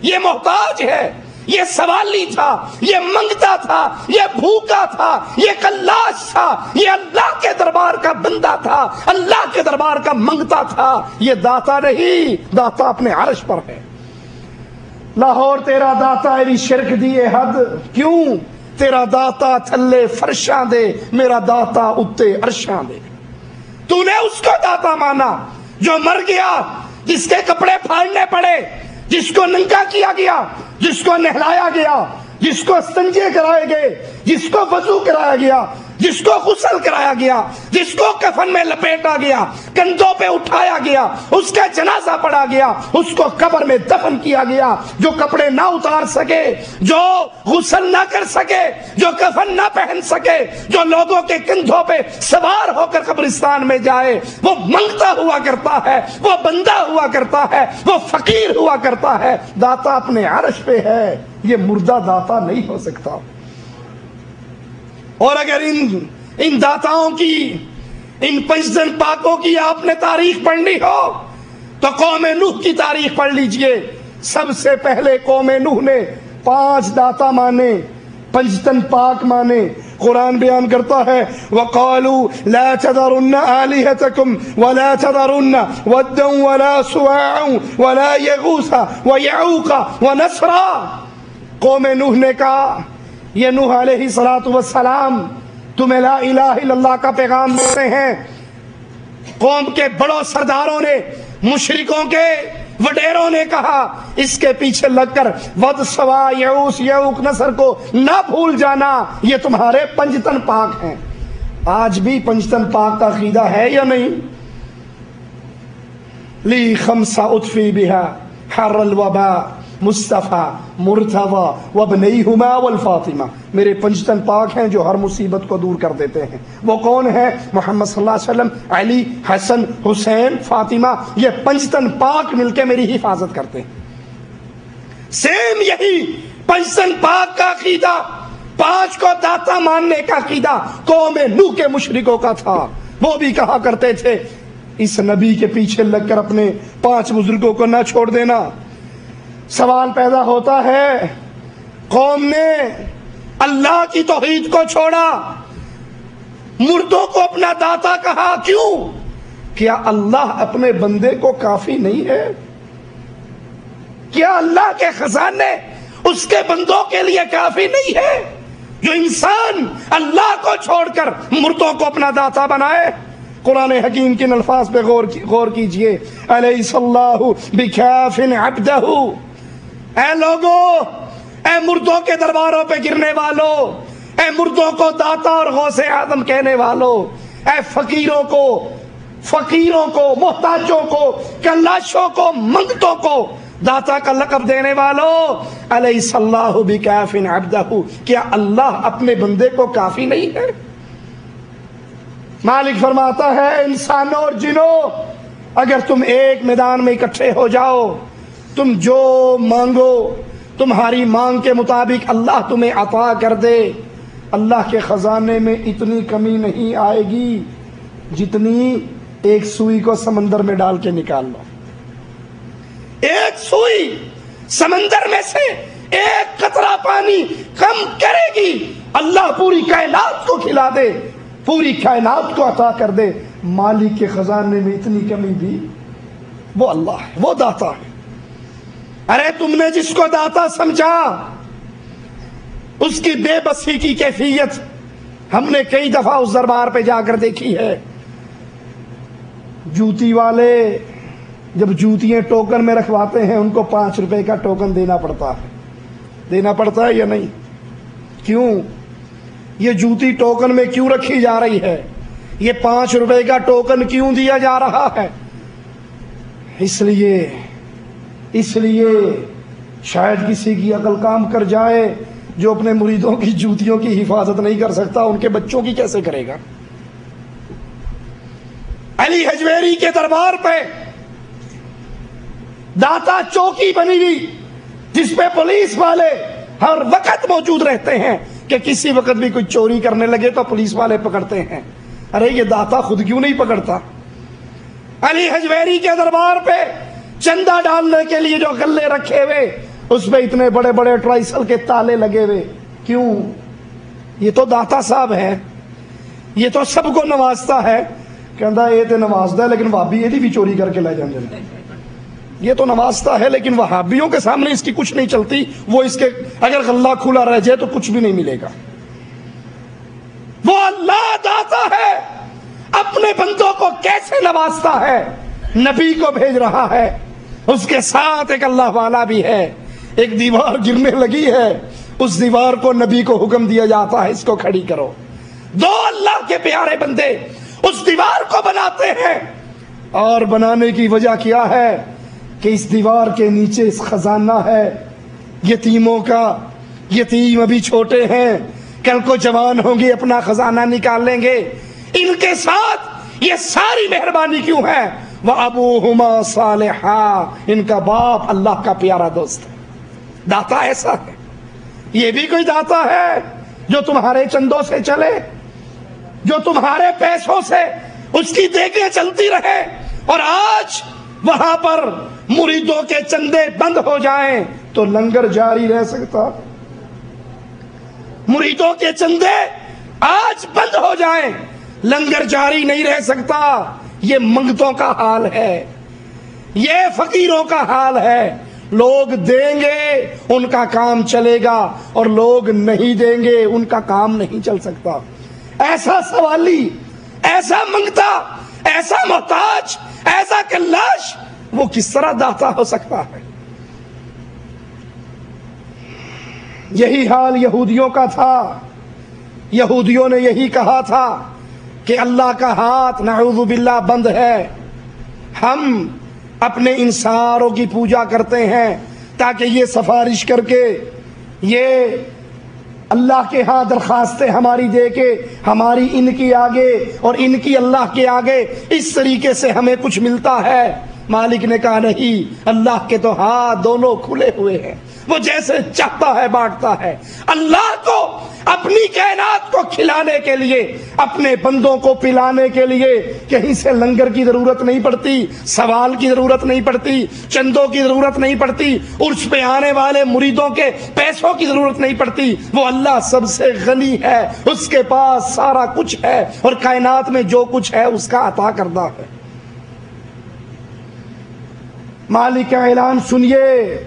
یہ محتاج ہے، یہ سوالی تھا، یہ منگتا تھا، یہ بھوکا تھا، یہ کلاش تھا، یہ اللہ کے دربار کا بندہ تھا، اللہ کے دربار کا منگتا تھا۔ یہ داتا نہیں، داتا اپنے عرش پر ہے۔ لاہور تیرا داتا اری شرک دیے حد، کیوں تیرا داتا تھلے فرشاں دے، میرا داتا اتے عرشاں دے۔ تو نے اس کو داتا مانا جو مر گیا، جس کے کپڑے پھاڑنے پڑے، جس کو ننگا کیا گیا، جس کو نہلایا گیا، جس کو استنجے کرائے گئے، جس کو وضو کرایا گیا، جس کو غسل کرایا گیا، جس کو کفن میں لپیٹا گیا، کندھوں پہ اٹھایا گیا، اس کا جنازہ پڑا گیا، اس کو قبر میں دفن کیا گیا۔ جو کپڑے نہ اتار سکے، جو غسل نہ کر سکے، جو کفن نہ پہن سکے، جو لوگوں کے کندھوں پہ سوار ہو کر قبرستان میں جائے، وہ منگتا ہوا کرتا ہے، وہ بندہ ہوا کرتا ہے، وہ فقیر ہوا کرتا ہے۔ داتا اپنے عرش پہ ہے، یہ مردہ داتا نہیں ہو سکتا۔ اور اگر ان داتاؤں کی، ان پنجتن پاکوں کی آپ نے تاریخ پڑھنی ہو تو قوم نوح کی تاریخ پڑھ لیجئے۔ سب سے پہلے قوم نوح نے 5 داتا مانے، پنجتن پاک مانے۔ قرآن بیان کرتا ہے وَقَالُوا لَا تَذَرُنَّ آلِهَتَكُمْ وَلَا تَذَرُنَّ وَدًّا وَلَا سُوَاعًا وَلَا يَغُوثَ وَيَعُوقَ وَنَسْرًا۔ قوم نوح نے کہا یہ نوح علیہ السلام تمہیں لا الہ الا اللہ کا پیغام دیتے ہیں۔ قوم کے بڑوں سرداروں نے، مشرکوں کے وڈیروں نے کہا اس کے پیچھے لگ کر ود، سوا، یعوس، یعوق، نصر کو نہ بھول جانا، یہ تمہارے پنجتن پاک ہیں۔ آج بھی پنجتن پاک کا عقیدہ ہے یا نہیں؟ لی خمسہ اطفی بہا حر الوبا مصطفیٰ مرتضی وابنیہما والفاطمہ۔ میرے پنجتن پاک ہیں جو ہر مصیبت کو دور کر دیتے ہیں۔ وہ کون ہیں؟ محمد صلی اللہ علیہ وسلم، علی، حسن، حسین، فاطمہ۔ یہ پنجتن پاک مل کے میری حفاظت کرتے ہیں۔ سیم یہی پنجتن پاک کا عقیدہ، 5 کو داتا ماننے کا عقیدہ قوم نوح کے مشرکوں کا تھا۔ وہ بھی کہا کرتے تھے اس نبی کے پیچھے لگ کر اپنے 5 بزرگوں کو نہ چھوڑ دینا۔ سوال پیدا ہوتا ہے قوم نے اللہ کی توحید کو چھوڑا، مردوں کو اپنا داتا کہا، کیوں؟ کیا اللہ اپنے بندے کو کافی نہیں ہے؟ کیا اللہ کے خزانے اس کے بندوں کے لیے کافی نہیں ہے جو انسان اللہ کو چھوڑ کر مردوں کو اپنا داتا بنائے؟ قرآن حکیم کے الفاظ پہ غور کیجئے۔ الیس اللہ بکاف عبدہ، اے لوگوں، اے مردوں کے درباروں پہ گرنے والوں، اے مردوں کو داتا اور غوث اعظم کہنے والوں، اے فقیروں کو، محتاجوں کو، کلاشوں کو، منگتوں کو داتا کا لقب دینے والوں، الیس اللہ بکاف عبدہ، کیا اللہ اپنے بندے کو کافی نہیں ہے؟ مالک فرماتا ہے انسانوں اور جنوں، اگر تم ایک میدان میں اکٹھے ہو جاؤ، تم جو مانگو تمہاری مانگ کے مطابق اللہ تمہیں عطا کر دے، اللہ کے خزانے میں اتنی کمی نہیں آئے گی جتنی ایک سوئی کو سمندر میں ڈال کے نکال لو۔ ایک سوئی سمندر میں سے ایک قطرہ پانی کم کرے گی، اللہ پوری کائنات کو کھلا دے، پوری کائنات کو عطا کر دے۔ مالک کے خزانے میں اتنی کمی بھی، وہ اللہ ہے، وہ داتا ہے۔ ارے تم نے جس کو داتا سمجھا اس کی بے بسی کی کیفیت ہم نے کئی دفعہ اس دربار پہ جا کر دیکھی ہے۔ جوتی والے جب جوتیاں ٹوکن میں رکھواتے ہیں ان کو 5 روپے کا ٹوکن دینا پڑتا ہے یا نہیں؟ کیوں؟ یہ جوتی ٹوکن میں کیوں رکھی جا رہی ہے؟ یہ 5 روپے کا ٹوکن کیوں دیا جا رہا ہے؟ اس لیے شاید کسی کی عقل کام کر جائے، جو اپنے مریدوں کی جوتیوں کی حفاظت نہیں کر سکتا ان کے بچوں کی کیسے کرے گا؟ علی حجویری کے دربار پہ داتا چوکی بنی ہوئی جس پہ پولیس والے ہر وقت موجود رہتے ہیں کہ کسی وقت بھی کوئی چوری کرنے لگے تو پولیس والے پکڑتے ہیں۔ ارے یہ داتا خود کیوں نہیں پکڑتا؟ علی حجویری کے دربار پہ چندہ ڈالنے کے لیے جو غلے رکھے ہوئے اس پہ اتنے بڑے بڑے ٹرائسل کے تالے لگے ہوئے، کیوں؟ یہ تو داتا صاحب ہے، یہ تو سب کو نوازتا ہے۔ کہندا یہ تو نوازتا ہے لیکن وہابی یہ بھی چوری کر کے لے جاندے ہیں۔ یہ تو نوازتا ہے لیکن وہابیوں کے سامنے اس کی کچھ نہیں چلتی، وہ اس کے اگر غلہ کھلا رہ جائے تو کچھ بھی نہیں ملے گا۔ کا واسطہ ہے، نبی کو بھیج رہا ہے، اس کے ساتھ ایک اللہ والا بھی ہے، ایک دیوار گرنے لگی ہے، اس دیوار کو نبی کو حکم دیا جاتا ہے اس کو کھڑی کرو، دو اللہ کے پیارے بندے اس دیوار کو بناتے ہیں، اور بنانے کی وجہ کیا ہے کہ اس دیوار کے نیچے اس خزانہ ہے یتیموں کا، یتیم ابھی چھوٹے ہیں، کل کو جوان ہوں گے اپنا خزانہ نکال لیں گے، ان کے ساتھ یہ ساری مہربانی کیوں ہے؟ وَأَبُوهُمَا صَالِحًا، ان کا باپ اللہ کا پیارا دوست ہے۔ داتا ایسا ہے، یہ بھی کوئی داتا ہے جو تمہارے چندوں سے چلے، جو تمہارے پیسوں سے اس کی دیکھیں چلتی رہے، اور آج وہاں پر مریدوں کے چندے بند ہو جائیں تو لنگر جاری رہ سکتا؟ مریدوں کے چندے آج بند ہو جائیں لنگر جاری نہیں رہ سکتا۔ یہ منگتوں کا حال ہے، یہ فقیروں کا حال ہے، لوگ دیں گے ان کا کام چلے گا، اور لوگ نہیں دیں گے ان کا کام نہیں چل سکتا۔ ایسا سوالی، ایسا منگتا، ایسا محتاج، ایسا کلاش، وہ کس طرح داتا ہو سکتا ہے؟ یہی حال یہودیوں کا تھا، یہودیوں نے یہی کہا تھا کہ اللہ کا ہاتھ نعوذ باللہ بند ہے، ہم اپنے ان ساروں کی پوجا کرتے ہیں تاکہ یہ سفارش کر کے یہ اللہ کے ہاں درخواستیں ہماری دے کے ہماری ان کی آگے اور ان کی اللہ کے آگے اس طریقے سے ہمیں کچھ ملتا ہے۔ مالک نے کہا نہیں، اللہ کے تو ہاتھ دونوں کھلے ہوئے ہیں، وہ جیسے چاہتا ہے بانٹتا ہے۔ اللہ کو اپنی کائنات کو کھلانے کے لیے، اپنے بندوں کو پلانے کے لیے کہیں سے لنگر کی ضرورت نہیں پڑتی، سوال کی ضرورت نہیں پڑتی، چندوں کی ضرورت نہیں پڑتی، عرس پہ آنے والے مریدوں کے پیسوں کی ضرورت نہیں پڑتی۔ وہ اللہ سب سے غنی ہے، اس کے پاس سارا کچھ ہے، اور کائنات میں جو کچھ ہے اس کا عطا کردہ ہے۔ مالک کا اعلان سنیے،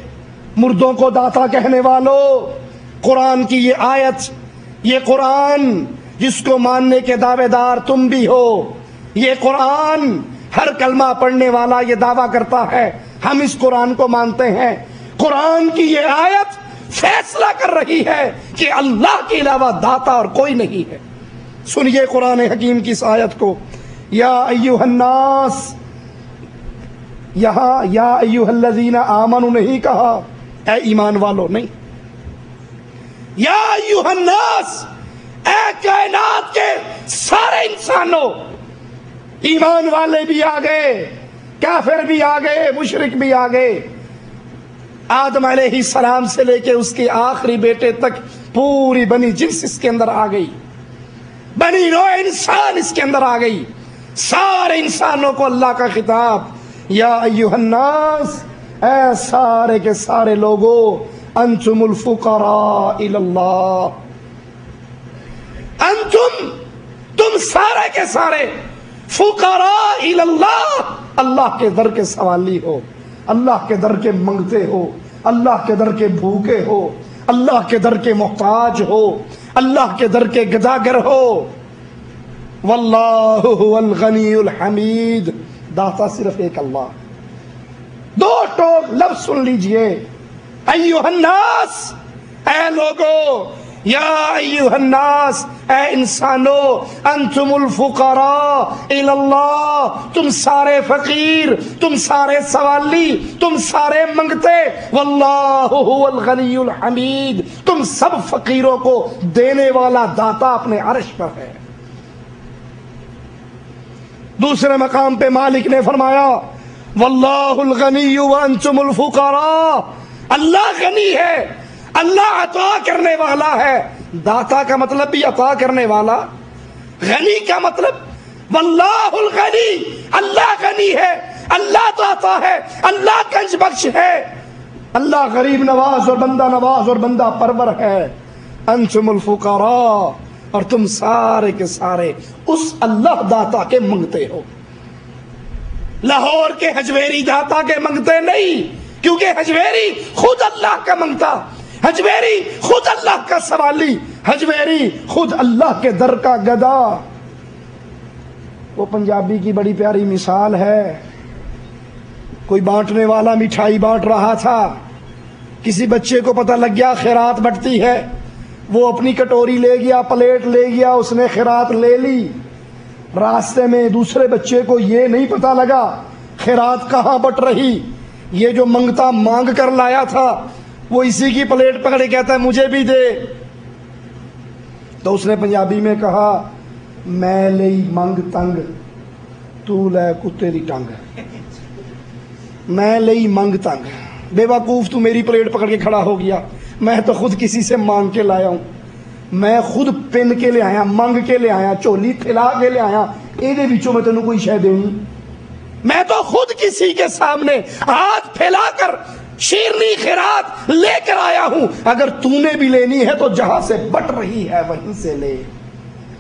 مردوں کو داتا کہنے والوں، قرآن کی یہ آیت، یہ قرآن جس کو ماننے کے دعوے دار تم بھی ہو، یہ قرآن ہر کلمہ پڑھنے والا یہ دعویٰ کرتا ہے ہم اس قرآن کو مانتے ہیں۔ قرآن کی یہ آیت فیصلہ کر رہی ہے کہ اللہ کے علاوہ داتا اور کوئی نہیں ہے۔ سنیے قرآن حکیم کی اس آیت کو، یا ایھا الناس، یہاں یا ایھا الذین آمنوا نہیں کہا، اے ایمان والو نہیں، یا ایھا الناس، اے کائنات کے سارے انسانوں، ایمان والے بھی آ گئے، کافر بھی آ گئے، مشرک بھی آ گئے، آدم علیہ السلام سے لے کے اس کے آخری بیٹے تک پوری بنی جنس اس کے اندر آ گئی، بنی نوع انسان اس کے اندر آ گئی، سارے انسانوں کو اللہ کا خطاب، یا ایھا الناس، اے سارے کے سارے لوگوں، انتم الفقراء الی اللہ، انتم، تم سارے کے سارے، فقراء الی اللہ، اللہ کے در کے سوالی ہو، اللہ کے در کے منگتے ہو، اللہ کے در کے بھوکے ہو، اللہ کے در کے محتاج ہو، اللہ کے در کے گداگر ہو۔ واللہ هو الغنی الحمید، داتا صرف ایک اللہ۔ دو ٹوک لفظ سن لیجئے، ایھا الناس، اے لوگو، یا ایھا الناس، اے انسانو، انتم الفقراء الی اللہ، تم سارے فقیر، تم سارے سوالی، تم سارے منگتے، واللہ هو الغنی الحمید، تم سب فقیروں کو دینے والا داتا اپنے عرش پر ہے۔ دوسرے مقام پہ مالک نے فرمایا، واللہ الغنی وانتم الفقراء، اللہ غنی ہے، اللہ عطا کرنے والا ہے۔ داتا کا مطلب بھی عطا کرنے والا، غنی کا مطلب واللہ الغنی، اللہ غنی ہے، اللہ داتا ہے، اللہ گنج بخش ہے، اللہ غریب نواز اور بندہ نواز اور بندہ پرور ہے۔ انتم الفقراء، اور تم سارے کے سارے اس اللہ داتا کے منگتے ہو۔ لاہور کے حجویری داتا کے منگتے نہیں، کیونکہ حجویری خود اللہ کا منگتا، حجویری خود اللہ کا سوالی، حجویری خود اللہ کے در کا گدا۔
وہ پنجابی کی بڑی پیاری مثال ہے. کوئی بانٹنے والا مٹھائی بانٹ رہا تھا، کسی بچے کو پتہ لگ گیا خیرات بٹتی ہے، وہ اپنی کٹوری لے گیا، پلیٹ لے گیا، اس نے خیرات لے لی. راستے میں دوسرے بچے کو یہ نہیں پتہ لگا خیرات کہاں بٹ رہی. یہ جو منگتا مانگ کر لایا تھا وہ اسی کی پلیٹ پکڑے کہتا ہے مجھے بھی دے. تو اس نے پنجابی میں کہا میں لئی منگ تنگ تو لے کتے دی ٹنگ. میں لئی منگ تنگ، بے وقوف تو میری پلیٹ پکڑ کے کھڑا ہو گیا، میں تو خود کسی سے مانگ کے لایا ہوں، میں خود پن کے لے آیا، منگ کے لے آیا، چولی کھلا کے لے آیا، یہ بچوں میں تینوں کوئی شے دینی. میں تو خود کسی کے سامنے ہاتھ پھیلا کر شیرنی خیرات لے کر آیا ہوں. اگر تو نے بھی لینی ہے تو جہاں سے بٹ رہی ہے وہیں سے لے.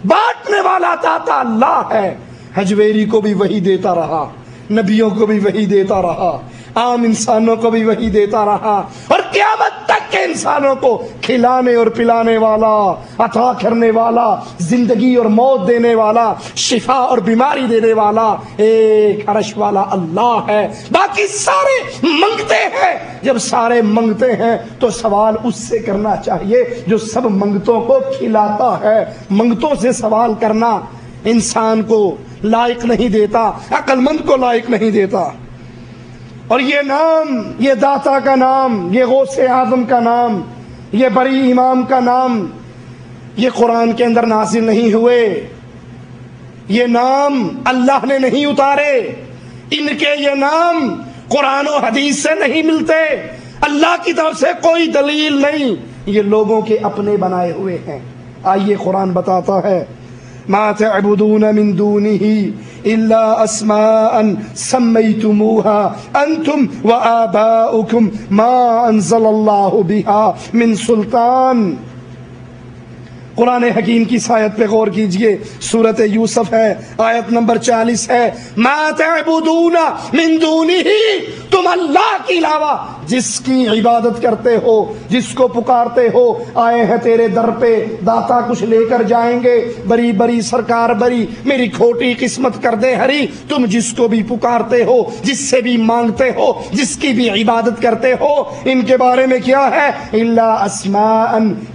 بانٹنے والا داتا اللہ ہے. حجویری کو بھی وہی دیتا رہا، نبیوں کو بھی وہی دیتا رہا، عام انسانوں کو بھی وہی دیتا رہا، اور قیامت تک کے انسانوں کو کھلانے اور پلانے والا، عطا کرنے والا، زندگی اور موت دینے والا، شفا اور بیماری دینے والا ایک عرش والا اللہ ہے. باقی سارے منگتے ہیں. جب سارے منگتے ہیں تو سوال اس سے کرنا چاہیے جو سب منگتوں کو کھلاتا ہے. منگتوں سے سوال کرنا انسان کو لائق نہیں دیتا، عقل مند کو لائق نہیں دیتا. اور یہ نام، یہ داتا کا نام، یہ غوث اعظم کا نام، یہ بری امام کا نام، یہ قرآن کے اندر نازل نہیں ہوئے. یہ نام اللہ نے نہیں اتارے. ان کے یہ نام قرآن و حدیث سے نہیں ملتے. اللہ کی طرف سے کوئی دلیل نہیں، یہ لوگوں کے اپنے بنائے ہوئے ہیں. آئیے قرآن بتاتا ہے ما تعبدون من دونه الا اسماء سميتموها انتم وآباؤكم ما انزل الله بها من سلطان. قرآن حکیم کی آیت پہ غور کیجئے، سورۃ یوسف ہے، آیت نمبر 40 ہے. ما تعبدون من دونه، تم اللہ کے علاوہ جس کی عبادت کرتے ہو، جس کو پکارتے ہو، آئے ہیں تیرے در پہ، داتا کچھ لے کر جائیں گے، بری بری سرکار بری، میری کھوٹی قسمت کر دے ہری. تم جس کو بھی پکارتے ہو، جس سے بھی مانگتے ہو، جس کی بھی عبادت کرتے ہو، ان کے بارے میں کیا ہے؟ الا اسماء،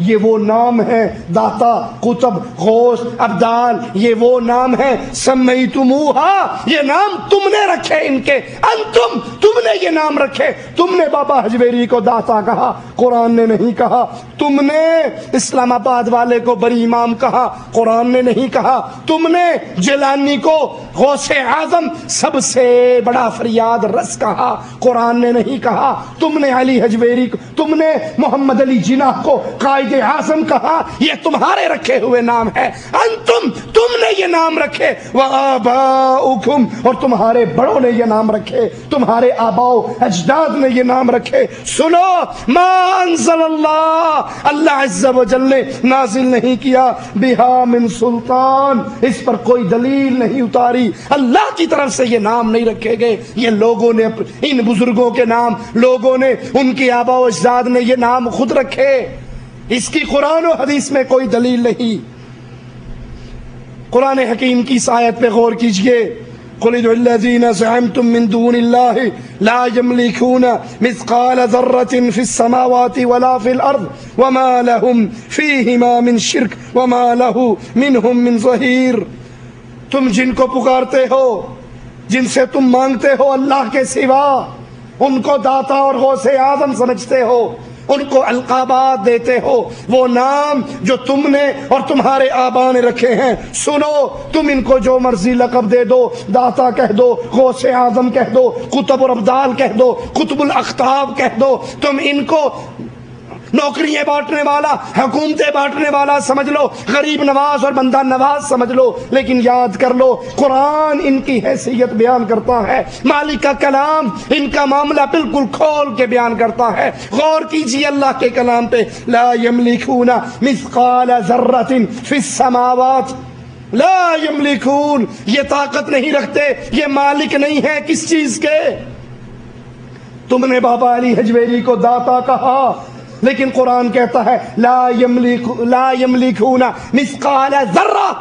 یہ وہ نام ہے، داتا، قطب، غوث، ابدال، یہ وہ نام ہے. سمیتموہا، یہ نام تم نے رکھے ان کے. انتم، تم نے یہ نام رکھے. تم نے بابا حجویری کو داتا کہا، قرآن نے نہیں کہا. تم نے اسلام آباد والے کو بری امام کہا، قرآن نے نہیں کہا. تم نے جیلانی کو غوث اعظم، سب سے بڑا فریاد رس کہا، قرآن نے نہیں کہا. تم نے علی حجویری کو، تم نے محمد علی جناح کو قائد اعظم کہا. یہ تمہارے رکھے ہوئے نام ہے. انتم، تم نے یہ نام رکھے. وآباؤکم، اور تمہارے بڑوں نے یہ نام رکھے، تمہارے آباؤ اجداد نے یہ نام رکھے. سنو، ما انزل اللہ عز و جل نے نازل نہیں کیا بہا من سلطان، اس پر کوئی دلیل نہیں اتاری. اللہ کی طرف سے یہ نام نہیں رکھے گئے. یہ لوگوں نے، ان بزرگوں کے نام لوگوں نے، ان کے آباء و اجداد نے یہ نام خود رکھے. اس کی قرآن و حدیث میں کوئی دلیل نہیں. قرآن حکیم کی اس آیت پہ غور کیجئے. قل ادعوا الذين زعمتم من دون الله لا يملكون مثقال ذرة في السماوات ولا في الأرض وما لهم فيهما من شرك وما له منهم من ظهير. تم جن کو پکارتے ہو، جن سے تم مانگتے ہو اللہ کے سوا، ان کو داتا اور غوث اعظم سمجھتے ہو، ان کو القابات دیتے ہو، وہ نام جو تم نے اور تمہارے آبا نے رکھے ہیں. سنو، تم ان کو جو مرضی لقب دے دو، داتا کہہ دو، غوث اعظم کہہ دو، قطب اور ابدال کہہ دو، قطب الاقطاب کہہ دو، تم ان کو نوکریاں بانٹنے والا، حکومتیں بانٹنے والا سمجھ لو، غریب نواز اور بندہ نواز سمجھ لو. لیکن یاد کر لو، قرآن ان کی حیثیت بیان کرتا ہے، مالک کا کلام ان کا معاملہ بالکل کھول کے بیان کرتا ہے. غور کیجیے اللہ کے کلام پہ. لا یملکون مثقال ذرۃ فی السماوات، لا یملکون، یہ طاقت نہیں رکھتے، یہ مالک نہیں ہے کس چیز کے. تم نے بابا علی حجویری کو داتا کہا، لیکن قرآن کہتا ہے لا یملکون مثقال ذرہ،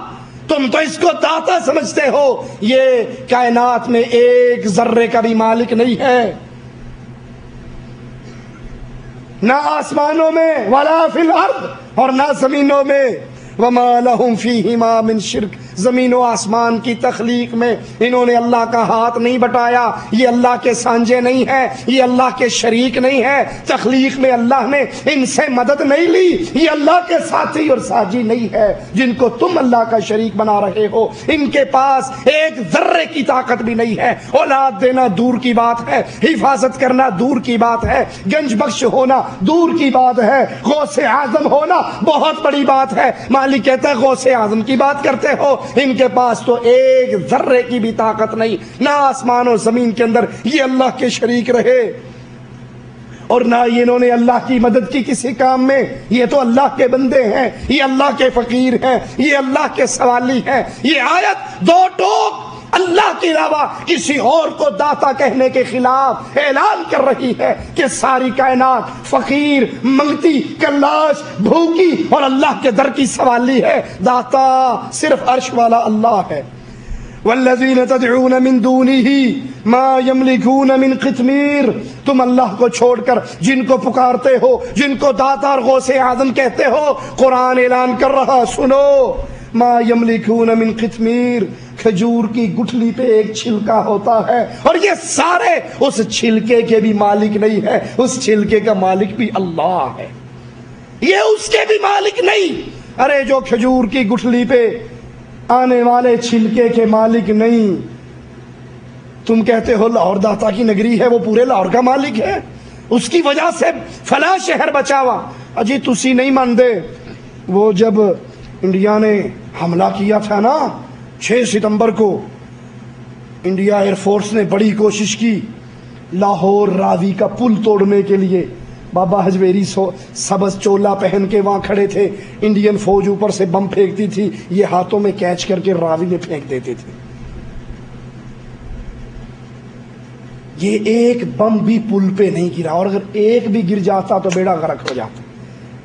تم تو اس کو داتا سمجھتے ہو، یہ کائنات میں ایک ذرے کا بھی مالک نہیں ہے، نہ آسمانوں میں ولا فی الارض، اور نہ زمینوں میں، وما لہم فیہما من شرک، زمین و آسمان کی تخلیق میں انہوں نے اللہ کا ہاتھ نہیں بٹایا، یہ اللہ کے سانجے نہیں ہے، یہ اللہ کے شریک نہیں ہے، تخلیق میں اللہ نے ان سے مدد نہیں لی، یہ اللہ کے ساتھی اور ساجی نہیں ہے جن کو تم اللہ کا شریک بنا رہے ہو، ان کے پاس ایک ذرے کی طاقت بھی نہیں ہے، اولاد دینا دور کی بات ہے، حفاظت کرنا دور کی بات ہے، گنج بخش ہونا دور کی بات ہے، غوث اعظم ہونا بہت بڑی بات ہے، مالک کہتا ہے غوث اعظم کی بات کرتے ہو، ان کے پاس تو ایک ذرے کی بھی طاقت نہیں، نہ آسمان و زمین کے اندر یہ اللہ کے شریک رہے، اور نہ یہ انہوں نے اللہ کی مدد کی کسی کام میں، یہ تو اللہ کے بندے ہیں، یہ اللہ کے فقیر ہیں، یہ اللہ کے سوالی ہیں۔ یہ آیت دو ٹوک اللہ کے علاوہ کسی اور کو داتا کہنے کے خلاف اعلان کر رہی ہے کہ ساری کائنات فقیر، منگتی، کلاش، بھوکی اور اللہ کے در کی سوالی ہے، داتا صرف عرش والا اللہ ہے۔ والذین تدعون من دونہ ما یملکون من قطمیر، تم اللہ کو چھوڑ کر جن کو پکارتے ہو، جن کو داتا اور غوث اعظم کہتے ہو، قرآن اعلان کر رہا، سنو، ما یملکون من قطمیر، کھجور کی گٹھلی پہ ایک چھلکا ہوتا ہے، اور یہ سارے اس چھلکے کے بھی مالک نہیں ہے، اس چھلکے کا مالک بھی اللہ ہے، یہ اس کے بھی مالک نہیں۔ ارے جو کھجور کی گٹھلی پہ آنے والے چھلکے کے مالک نہیں، تم کہتے ہو لاہور داتا کی نگری ہے، وہ پورے لاہور کا مالک ہے، اس کی وجہ سے فلاں شہر بچا ہوا۔ اجی تسی نہیں مانتے، وہ جب انڈیا نے حملہ کیا تھا نا 6 ستمبر کو، انڈیا ایئر فورس نے بڑی کوشش کی لاہور راوی کا پل توڑنے کے لیے، بابا حجویری سبز چولا پہن کے وہاں کھڑے تھے، انڈین فوج اوپر سے بم پھینکتی تھی، یہ ہاتھوں میں کیچ کر کے راوی میں پھینک دیتے تھے۔ یہ ایک بم بھی پل پہ نہیں گرا، اور اگر ایک بھی گر جاتا تو بیڑا غرق ہو جاتا۔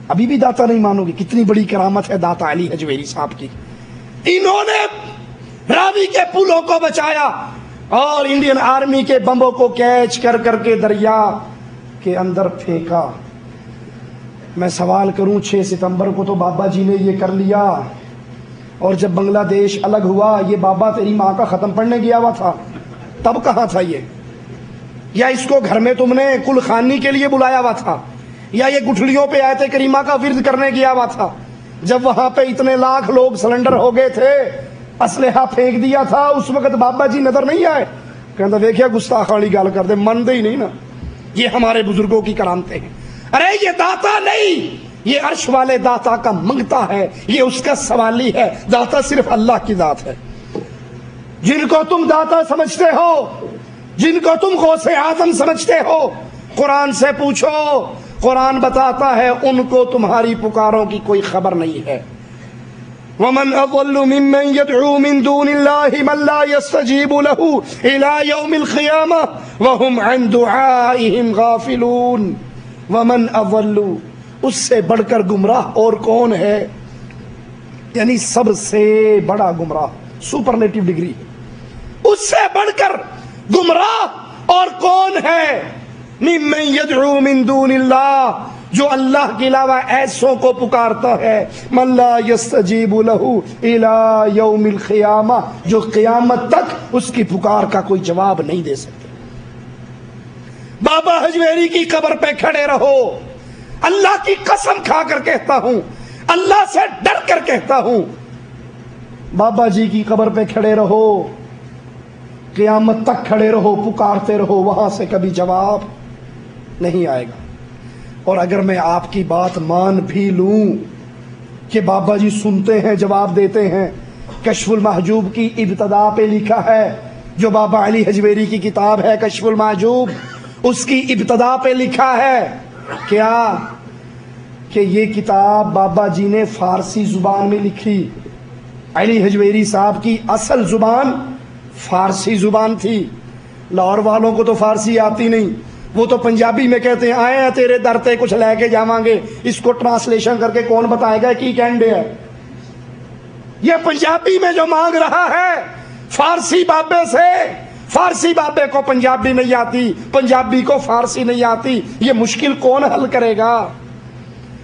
ابھی بھی داتا نہیں مانو گے، کتنی بڑی کرامت ہے داتا علی حجویری صاحب کی، انہوں نے راوی کے پلوں کو بچایا اور انڈین آرمی کے بموں کو کیچ کر کر کے دریا کے اندر پھینکا۔ میں سوال کروں، 6 ستمبر کو تو بابا جی نے یہ کر لیا، اور جب بنگلہ دیش الگ ہوا، یہ بابا تیری ماں کا ختم پڑھنے گیا ہوا تھا، تب کہاں تھا یہ؟ یا اس کو گھر میں تم نے کل خانی کے لیے بلایا ہوا تھا؟ یا یہ گٹھلیوں پہ آیت کریمہ کا ورد کرنے گیا ہوا تھا؟ جب وہاں پہ اتنے لاکھ لوگ سلنڈر ہو گئے تھے، اسلحہ پھینک دیا تھا، اس وقت بابا جی نظر نہیں آئے؟ کہتا دیکھیا گستاخ والی گال کر دے، مانتے ہی نہیں نا، یہ ہمارے بزرگوں کی کرامتیں ہیں۔ ارے یہ داتا نہیں، یہ عرش والے داتا کا منگتا ہے، یہ اس کا سوالی ہے، داتا صرف اللہ کی ذات ہے۔ جن کو تم داتا سمجھتے ہو، جن کو تم غوث اعظم سمجھتے ہو، قرآن سے پوچھو، قرآن بتاتا ہے ان کو تمہاری پکاروں کی کوئی خبر نہیں ہے۔ وَمَنْ أَضَلُّ مِمَّنْ يَدْعُو مِن دُونِ اللَّهِ مَنْ لَا يَسْتَجِيبُ لَهُ إِلَى يَوْمِ الْقِيَامَةِ وَهُمْ عَنْ دُعَائِهِمْ غَافِلُونَ۔ وَمَنْ أَضَلُّ، اس سے بڑھ کر گمراہ اور کون ہے؟ یعنی سب سے بڑا گمراہ، سپرلیٹو ڈگری، اس سے بڑھ کر گمراہ اور کون ہے؟ ممن یدعو من دون اللہ، جو اللہ کے علاوہ ایسوں کو پکارتا ہے، من لا یستجیب لہ الی یوم القیامہ، جو قیامت تک اس کی پکار کا کوئی جواب نہیں دے سکتے۔ بابا حجویری کی قبر پہ کھڑے رہو، اللہ کی قسم کھا کر کہتا ہوں، اللہ سے ڈر کر کہتا ہوں، بابا جی کی قبر پہ کھڑے رہو، قیامت تک کھڑے رہو، پکارتے رہو، وہاں سے کبھی جواب نہیں آئے گا۔ اور اگر میں آپ کی بات مان بھی لوں کہ بابا جی سنتے ہیں، جواب دیتے ہیں، کشف المحجوب کی ابتدا پہ لکھا ہے، جو بابا علی حجویری کی کتاب ہے کشف المحجوب، اس کی ابتدا پہ لکھا ہے کیا؟ کہ یہ کتاب بابا جی نے فارسی زبان میں لکھی۔ علی حجویری صاحب کی اصل زبان فارسی زبان تھی، لاہور والوں کو تو فارسی آتی نہیں، وہ تو پنجابی میں کہتے ہیں آئے ہیں تیرے در تے کچھ لے کے جاواں گے، اس کو ٹرانسلیشن کر کے کون بتائے گا کی کہندے ہے؟ یہ پنجابی میں جو مانگ رہا ہے فارسی بابے سے، فارسی بابے کو پنجابی نہیں آتی، پنجابی کو فارسی نہیں آتی، یہ مشکل کون حل کرے گا؟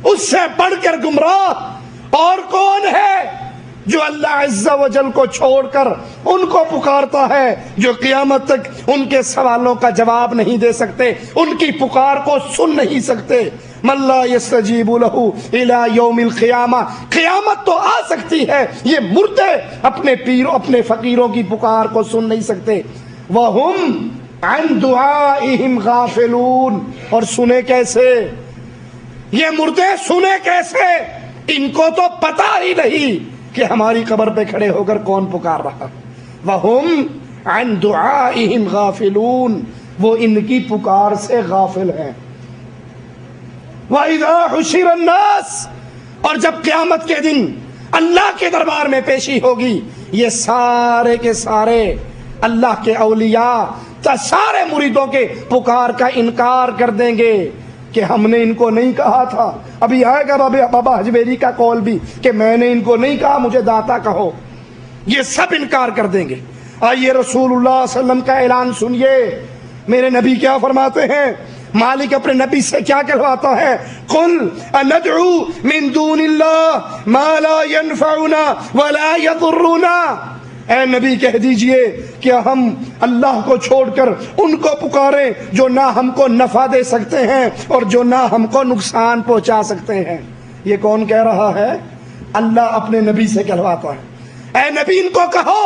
اس سے بڑھ کر گمراہ اور کون ہے جو اللہ عز و جل کو چھوڑ کر ان کو پکارتا ہے جو قیامت تک ان کے سوالوں کا جواب نہیں دے سکتے، ان کی پکار کو سن نہیں سکتے۔ من لا یستجیب لہ الی یوم القیامہ، قیامت تو آ سکتی ہے، یہ مردے اپنے پیروں اپنے فقیروں کی پکار کو سن نہیں سکتے۔ وَهُمْ عَنْ دُعَائِهِمْ غَافِلُونَ، اور سنے کیسے؟ یہ مردے سنے کیسے؟ ان کو تو پتہ ہی نہیں کہ ہماری قبر پہ کھڑے ہو کر کون پکار رہا۔ وَهُمْ عَنْ دُعَائِهِمْ غَافِلُونَ، وہ ان کی پکار سے غافل ہیں۔ وَإِذَا حُشِرَ النَّاسِ، اور جب قیامت کے دن اللہ کے دربار میں پیشی ہوگی، یہ سارے کے سارے اللہ کے اولیاء سارے مریدوں کے پکار کا انکار کر دیں گے کہ ہم نے ان کو نہیں کہا تھا۔ ابھی آئے گا بابا حجویری کا قول بھی کہ میں نے ان کو نہیں کہا، مجھے داتا کہو۔ یہ سب انکار کر دیں گے۔ آئیے رسول اللہ صلی اللہ علیہ وسلم کا اعلان سنیے، میرے نبی کیا فرماتے ہیں؟ مالک اپنے نبی سے کیا کہلواتا ہے؟ قل اندعو من دون اللہ ما لا ينفعنا ولا يضرنا، اے نبی کہہ دیجئے کہ ہم اللہ کو چھوڑ کر ان کو پکاریں جو نہ ہم کو نفع دے سکتے ہیں اور جو نہ ہم کو نقصان پہنچا سکتے ہیں۔ یہ کون کہہ رہا ہے؟ اللہ اپنے نبی سے کہلواتا ہے، اے نبی ان کو کہو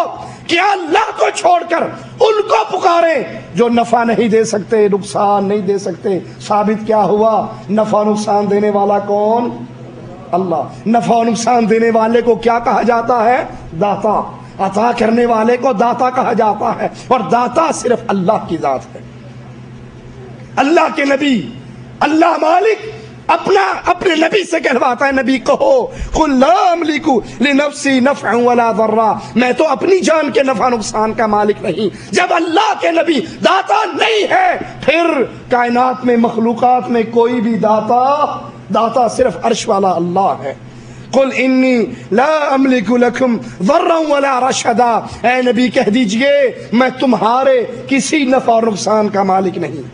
کہ اللہ کو چھوڑ کر ان کو پکاریں جو نفع نہیں دے سکتے، نقصان نہیں دے سکتے۔ ثابت کیا ہوا؟ نفع نقصان دینے والا کون؟ اللہ۔ نفع و نقصان دینے والے کو کیا کہا جاتا ہے؟ داتا۔ عطا کرنے والے کو داتا کہا جاتا ہے، اور داتا صرف اللہ کی ذات ہے۔ اللہ کے نبی، اللہ مالک اپنے نبی سے کہلواتا ہے، نبی کہو قل لا املک لنفسی نفعا ولا ضرا، میں تو اپنی جان کے نفع نقصان کا مالک نہیں۔ جب اللہ کے نبی داتا نہیں ہے، پھر کائنات میں مخلوقات میں کوئی بھی داتا صرف عرش والا اللہ ہے۔ قل انی لا املک لکم ضرا ولا رشدا، اے نبی کہہ دیجئے میں تمہارے کسی نفع اور نقصان کا مالک نہیں۔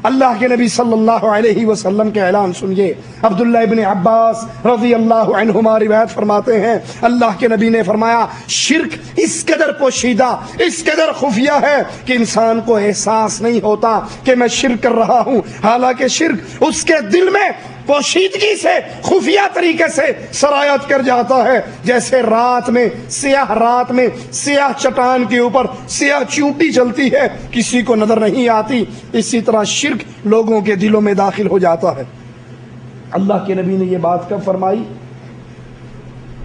اللہ کے نبی صلی اللہ علیہ وسلم کے اعلان سنیے۔ عبداللہ ابن عباس رضی اللہ عنہما روایت فرماتے ہیں، اللہ کے نبی نے فرمایا شرک اس قدر پوشیدہ، اس قدر خفیہ ہے کہ انسان کو احساس نہیں ہوتا کہ میں شرک کر رہا ہوں، حالانکہ شرک اس کے دل میں پوشیدگی سے خفیہ طریقے سے سرایت کر جاتا ہے، جیسے رات میں سیاہ چٹان کے اوپر سیاہ چیونٹی جلتی ہے، کسی کو نظر نہیں آتی، اسی طرح شرک لوگوں کے دلوں میں داخل ہو جاتا ہے۔ اللہ کے نبی نے یہ بات کب فرمائی؟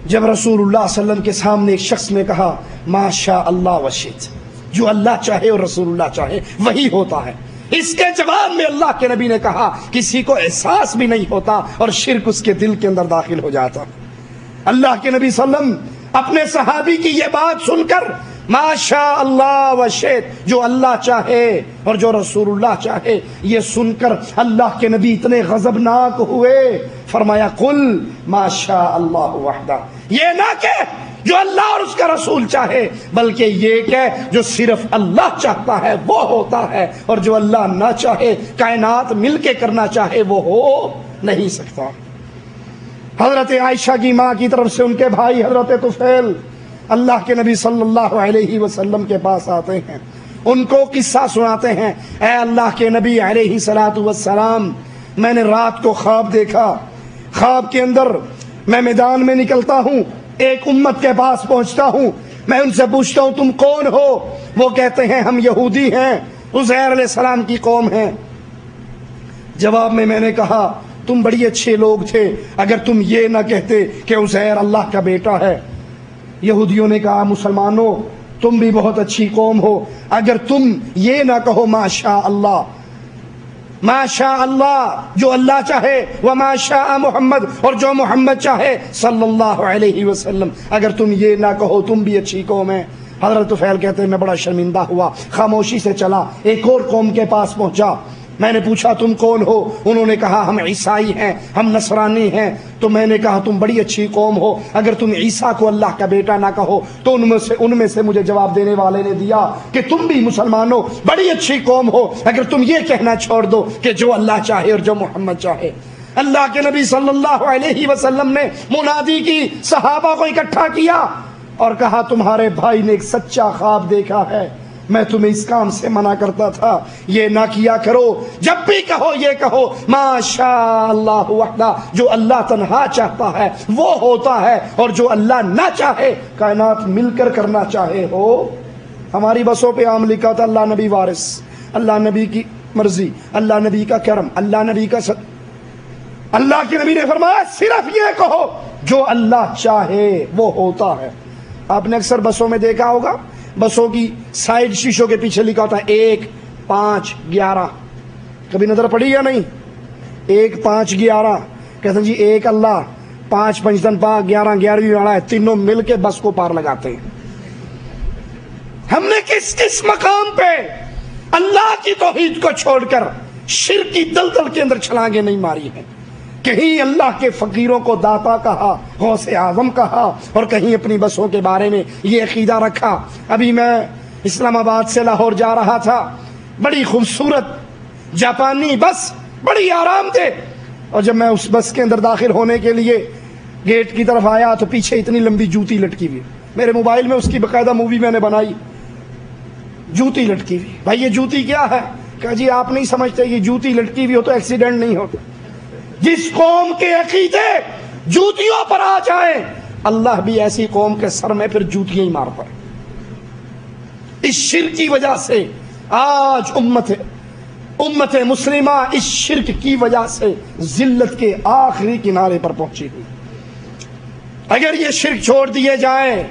جب رسول اللہ صلی اللہ علیہ وسلم کے سامنے ایک شخص نے کہا ما شاء اللہ وشئت، جو اللہ چاہے اور رسول اللہ چاہے وہی ہوتا ہے۔ اس کے جواب میں اللہ کے نبی نے کہا کسی کو احساس بھی نہیں ہوتا اور شرک اس کے دل کے اندر داخل ہو جاتا۔ اللہ کے نبی صلی اللہ علیہ وسلم اپنے صحابی کی یہ بات سن کر ما شاء اللہ وشئت، جو اللہ چاہے اور جو رسول اللہ چاہے، یہ سن کر اللہ کے نبی اتنے غضبناک ہوئے، فرمایا قل ما شاء اللہ وحدہ، یہ نہ کہ جو اللہ اور اس کا رسول چاہے، بلکہ یہ کہ جو صرف اللہ چاہتا ہے وہ ہوتا ہے، اور جو اللہ نہ چاہے کائنات مل کے کرنا چاہے وہ ہو نہیں سکتا۔ حضرت عائشہ کی ماں کی طرف سے ان کے بھائی حضرت طفیل اللہ کے نبی صلی اللہ علیہ وسلم کے پاس آتے ہیں، ان کو قصہ سناتے ہیں، اے اللہ کے نبی علیہ الصلوۃ والسلام، میں نے رات کو خواب دیکھا، خواب کے اندر میں میدان میں نکلتا ہوں، ایک امت کے پاس پہنچتا ہوں، میں ان سے پوچھتا ہوں تم کون ہو؟ وہ کہتے ہیں ہم یہودی ہیں، عزیر علیہ السلام کی قوم ہیں۔ جواب میں نے کہا تم بڑی اچھے لوگ تھے اگر تم یہ نہ کہتے کہ عزیر اللہ کا بیٹا ہے۔ یہودیوں نے کہا مسلمانوں تم بھی بہت اچھی قوم ہو اگر تم یہ نہ کہو ما شاء اللہ، ما شاء اللہ جو اللہ چاہے، وما شاء محمد اور جو محمد چاہے صلی اللہ علیہ وسلم، اگر تم یہ نہ کہو تم بھی اچھی قوم ہے۔ حضرت طفیل کہتے ہیں میں بڑا شرمندہ ہوا، خاموشی سے چلا، ایک اور قوم کے پاس پہنچا، میں نے پوچھا تم کون ہو؟ انہوں نے کہا ہم عیسائی ہیں، ہم نصرانی ہیں۔ تو میں نے کہا تم بڑی اچھی قوم ہو، اگر تم عیسیٰ کو اللہ کا بیٹا نہ کہو۔ تو ان میں سے مجھے جواب دینے والے نے دیا کہ تم بھی مسلمان ہو، بڑی اچھی قوم ہو اگر تم یہ کہنا چھوڑ دو کہ جو اللہ چاہے اور جو محمد چاہے۔ اللہ کے نبی صلی اللہ علیہ وسلم نے منادی کی، صحابہ کو اکٹھا کیا اور کہا تمہارے بھائی نے ایک سچا خواب دیکھا ہے، میں تمہیں اس کام سے منع کرتا تھا، یہ نہ کیا کرو۔ جب بھی کہو یہ کہو ما شاء اللہ وحدہ، جو اللہ تنہا چاہتا ہے وہ ہوتا ہے، اور جو اللہ نہ چاہے کائنات مل کر کرنا چاہے ہو۔ ہماری بسوں پہ عام لکھا تھا اللہ نبی وارث، اللہ نبی کی مرضی، اللہ نبی کا کرم، اللہ نبی کا اللہ کے نبی نے فرمایا صرف یہ کہو جو اللہ چاہے وہ ہوتا ہے۔ آپ نے اکثر بسوں میں دیکھا ہوگا، بسوں کی سائیڈ شیشوں کے پیچھے لکھا ہوتا ہے 1 5 11، کبھی نظر پڑی یا نہیں؟ 1 5 11 کہتے ہیں جی 1 اللہ، 5 پنجتن پاک، 11 11ویں والا ہے، تینوں مل کے بس کو پار لگاتے ہیں۔ ہم نے کس کس مقام پہ اللہ کی توحید کو چھوڑ کر شرک کی دلدل کے اندر چھلانگیں نہیں ماری ہیں؟ کہیں اللہ کے فقیروں کو داتا کہا، غوث اعظم کہا، اور کہیں اپنی بسوں کے بارے میں یہ عقیدہ رکھا۔ ابھی میں اسلام آباد سے لاہور جا رہا تھا، بڑی خوبصورت جاپانی بس، بڑی آرام دہ، اور جب میں اس بس کے اندر داخل ہونے کے لیے گیٹ کی طرف آیا تو پیچھے اتنی لمبی جوتی لٹکی ہوئی، میرے موبائل میں اس کی باقاعدہ مووی میں نے بنائی، جوتی لٹکی ہوئی۔ بھائی یہ جوتی کیا ہے؟ کہا جی آپ نہیں سمجھتے، یہ جوتی لٹکی ہوئی ہو تو ایکسیڈنٹ نہیں ہوتا۔ جس قوم کے عقیدے جوتیوں پر آ جائیں، اللہ بھی ایسی قوم کے سر میں پھر جوتیاں ہی مارتا ہے۔ اس شرک کی وجہ سے آج امت مسلمہ اس شرک کی وجہ سے ذلت کے آخری کنارے پر پہنچی ہوئی۔ اگر یہ شرک چھوڑ دیے جائیں،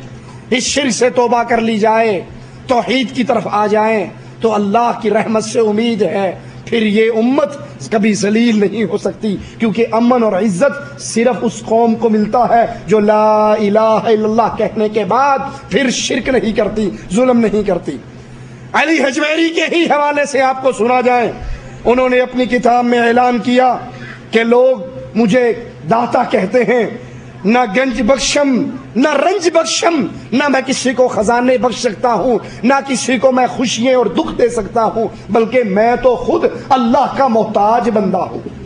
اس شرک سے توبہ کر لی جائے، توحید کی طرف آ جائیں، تو اللہ کی رحمت سے امید ہے پھر یہ امت کبھی ذلیل نہیں ہو سکتی، کیونکہ امن اور عزت صرف اس قوم کو ملتا ہے جو لا الہ الا اللہ کہنے کے بعد پھر شرک نہیں کرتی، ظلم نہیں کرتی۔ علی حجویری کے ہی حوالے سے آپ کو سنا جائے، انہوں نے اپنی کتاب میں اعلان کیا کہ لوگ مجھے داتا کہتے ہیں، نہ گنج بخشم نہ رنج بخشم، نہ میں کسی کو خزانے بخش سکتا ہوں، نہ کسی کو میں خوشیاں اور دکھ دے سکتا ہوں، بلکہ میں تو خود اللہ کا محتاج بندہ ہوں۔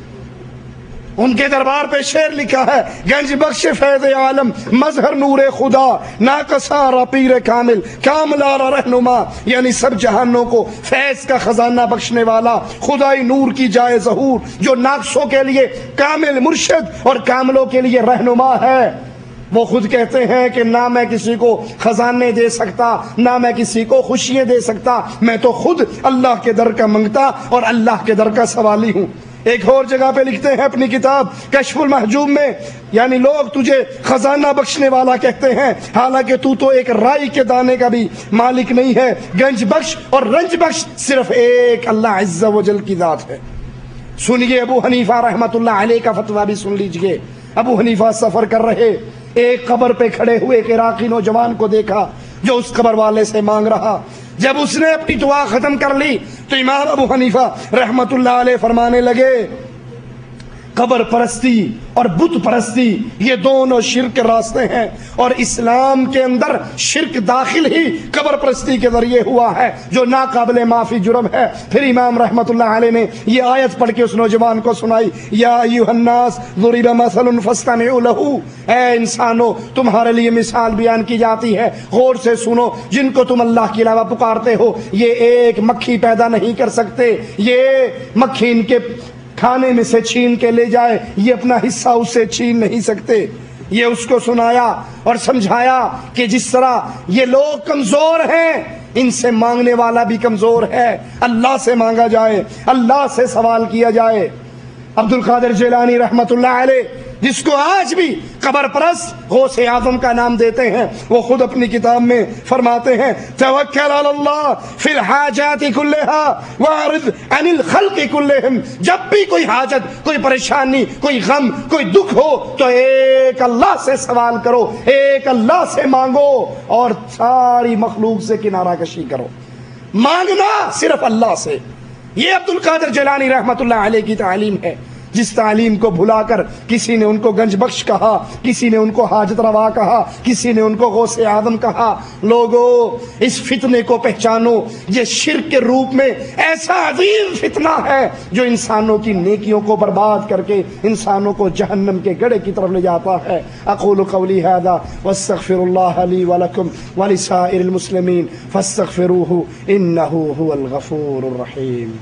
ان کے دربار پہ شعر لکھا ہے، گنج بخش فیض عالم مظہر نور خدا، ناقصارا پیر کامل کاملارا رہنما، یعنی سب جہانوں کو فیض کا خزانہ بخشنے والا، خدائی نور کی جائے ظہور، جو ناقصوں کے لیے کامل مرشد اور کاملوں کے لیے رہنما ہے۔ وہ خود کہتے ہیں کہ نہ میں کسی کو خزانے دے سکتا، نہ میں کسی کو خوشیاں دے سکتا، میں تو خود اللہ کے در کا منگتا اور اللہ کے در کا سوالی ہوں۔ ایک اور جگہ پہ لکھتے ہیں اپنی کتاب کشف المحجوب میں، یعنی لوگ تجھے خزانہ بخشنے والا کہتے ہیں، حالانکہ تو ایک رائی کے دانے کا بھی مالک نہیں ہے۔ گنج بخش اور رنج بخش صرف ایک اللہ عز و جل کی ذات ہے۔ سنیے ابو حنیفہ رحمت اللہ علیہ کا فتویٰ بھی سن لیجئے۔ ابو حنیفہ سفر کر رہے، ایک قبر پہ کھڑے ہوئے ایک عراقی نوجوان کو دیکھا جو اس قبر والے سے مانگ رہا۔ جب اس نے اپنی دعا ختم کر لی تو امام ابو حنیفہ رحمت اللہ علیہ فرمانے لگے، قبر پرستی اور بت پرستی یہ دونوں شرک کے راستے ہیں، اور اسلام کے اندر شرک داخل ہی قبر پرستی کے ذریعے ہوا ہے جو ناقابل معافی جرم ہے۔ پھر امام رحمت اللہ علیہ نے یہ آیت پڑھ کے اس نوجوان کو سنائی، یا ایھا الناس ضرب مثل فاستمعوا لہ، اے انسانوں تمہارے لیے مثال بیان کی جاتی ہے، غور سے سنو، جن کو تم اللہ کے علاوہ پکارتے ہو یہ ایک مکھی پیدا نہیں کر سکتے، یہ مکھی ان کے کھانے میں سے چھین کے لے جائے، یہ اپنا حصہ اس سے چھین نہیں سکتے۔ یہ اس کو سنایا اور سمجھایا کہ جس طرح یہ لوگ کمزور ہیں، ان سے مانگنے والا بھی کمزور ہے، اللہ سے مانگا جائے، اللہ سے سوال کیا جائے۔ عبد القادر جیلانی رحمت اللہ علیہ، جس کو آج بھی قبر پرست غوث اعظم کا نام دیتے ہیں، وہ خود اپنی کتاب میں فرماتے ہیں، توکل علی اللہ فی الحاجات کلھا واعرض عن الخلق کلھم، جب بھی کوئی حاجت، کوئی پریشانی، کوئی غم، کوئی دکھ ہو تو ایک اللہ سے سوال کرو، ایک اللہ سے مانگو اور ساری مخلوق سے کنارہ کشی کرو۔ مانگنا صرف اللہ سے، یہ عبد القادر جیلانی رحمت اللہ علیہ کی تعلیم ہے، جس تعلیم کو بھلا کر کسی نے ان کو گنج بخش کہا، کسی نے ان کو حاجت روا کہا، کسی نے ان کو غوث اعظم کہا۔ لوگو اس فتنے کو پہچانو، یہ شرک کے روپ میں ایسا عظیم فتنہ ہے جو انسانوں کی نیکیوں کو برباد کر کے انسانوں کو جہنم کے گڑھے کی طرف لے جاتا ہے۔ اقول قولی ھذا واستغفر اللہ لی ولکم ولسائر المسلمین فاستغفروہ انہ ھو الغفور الرحیم۔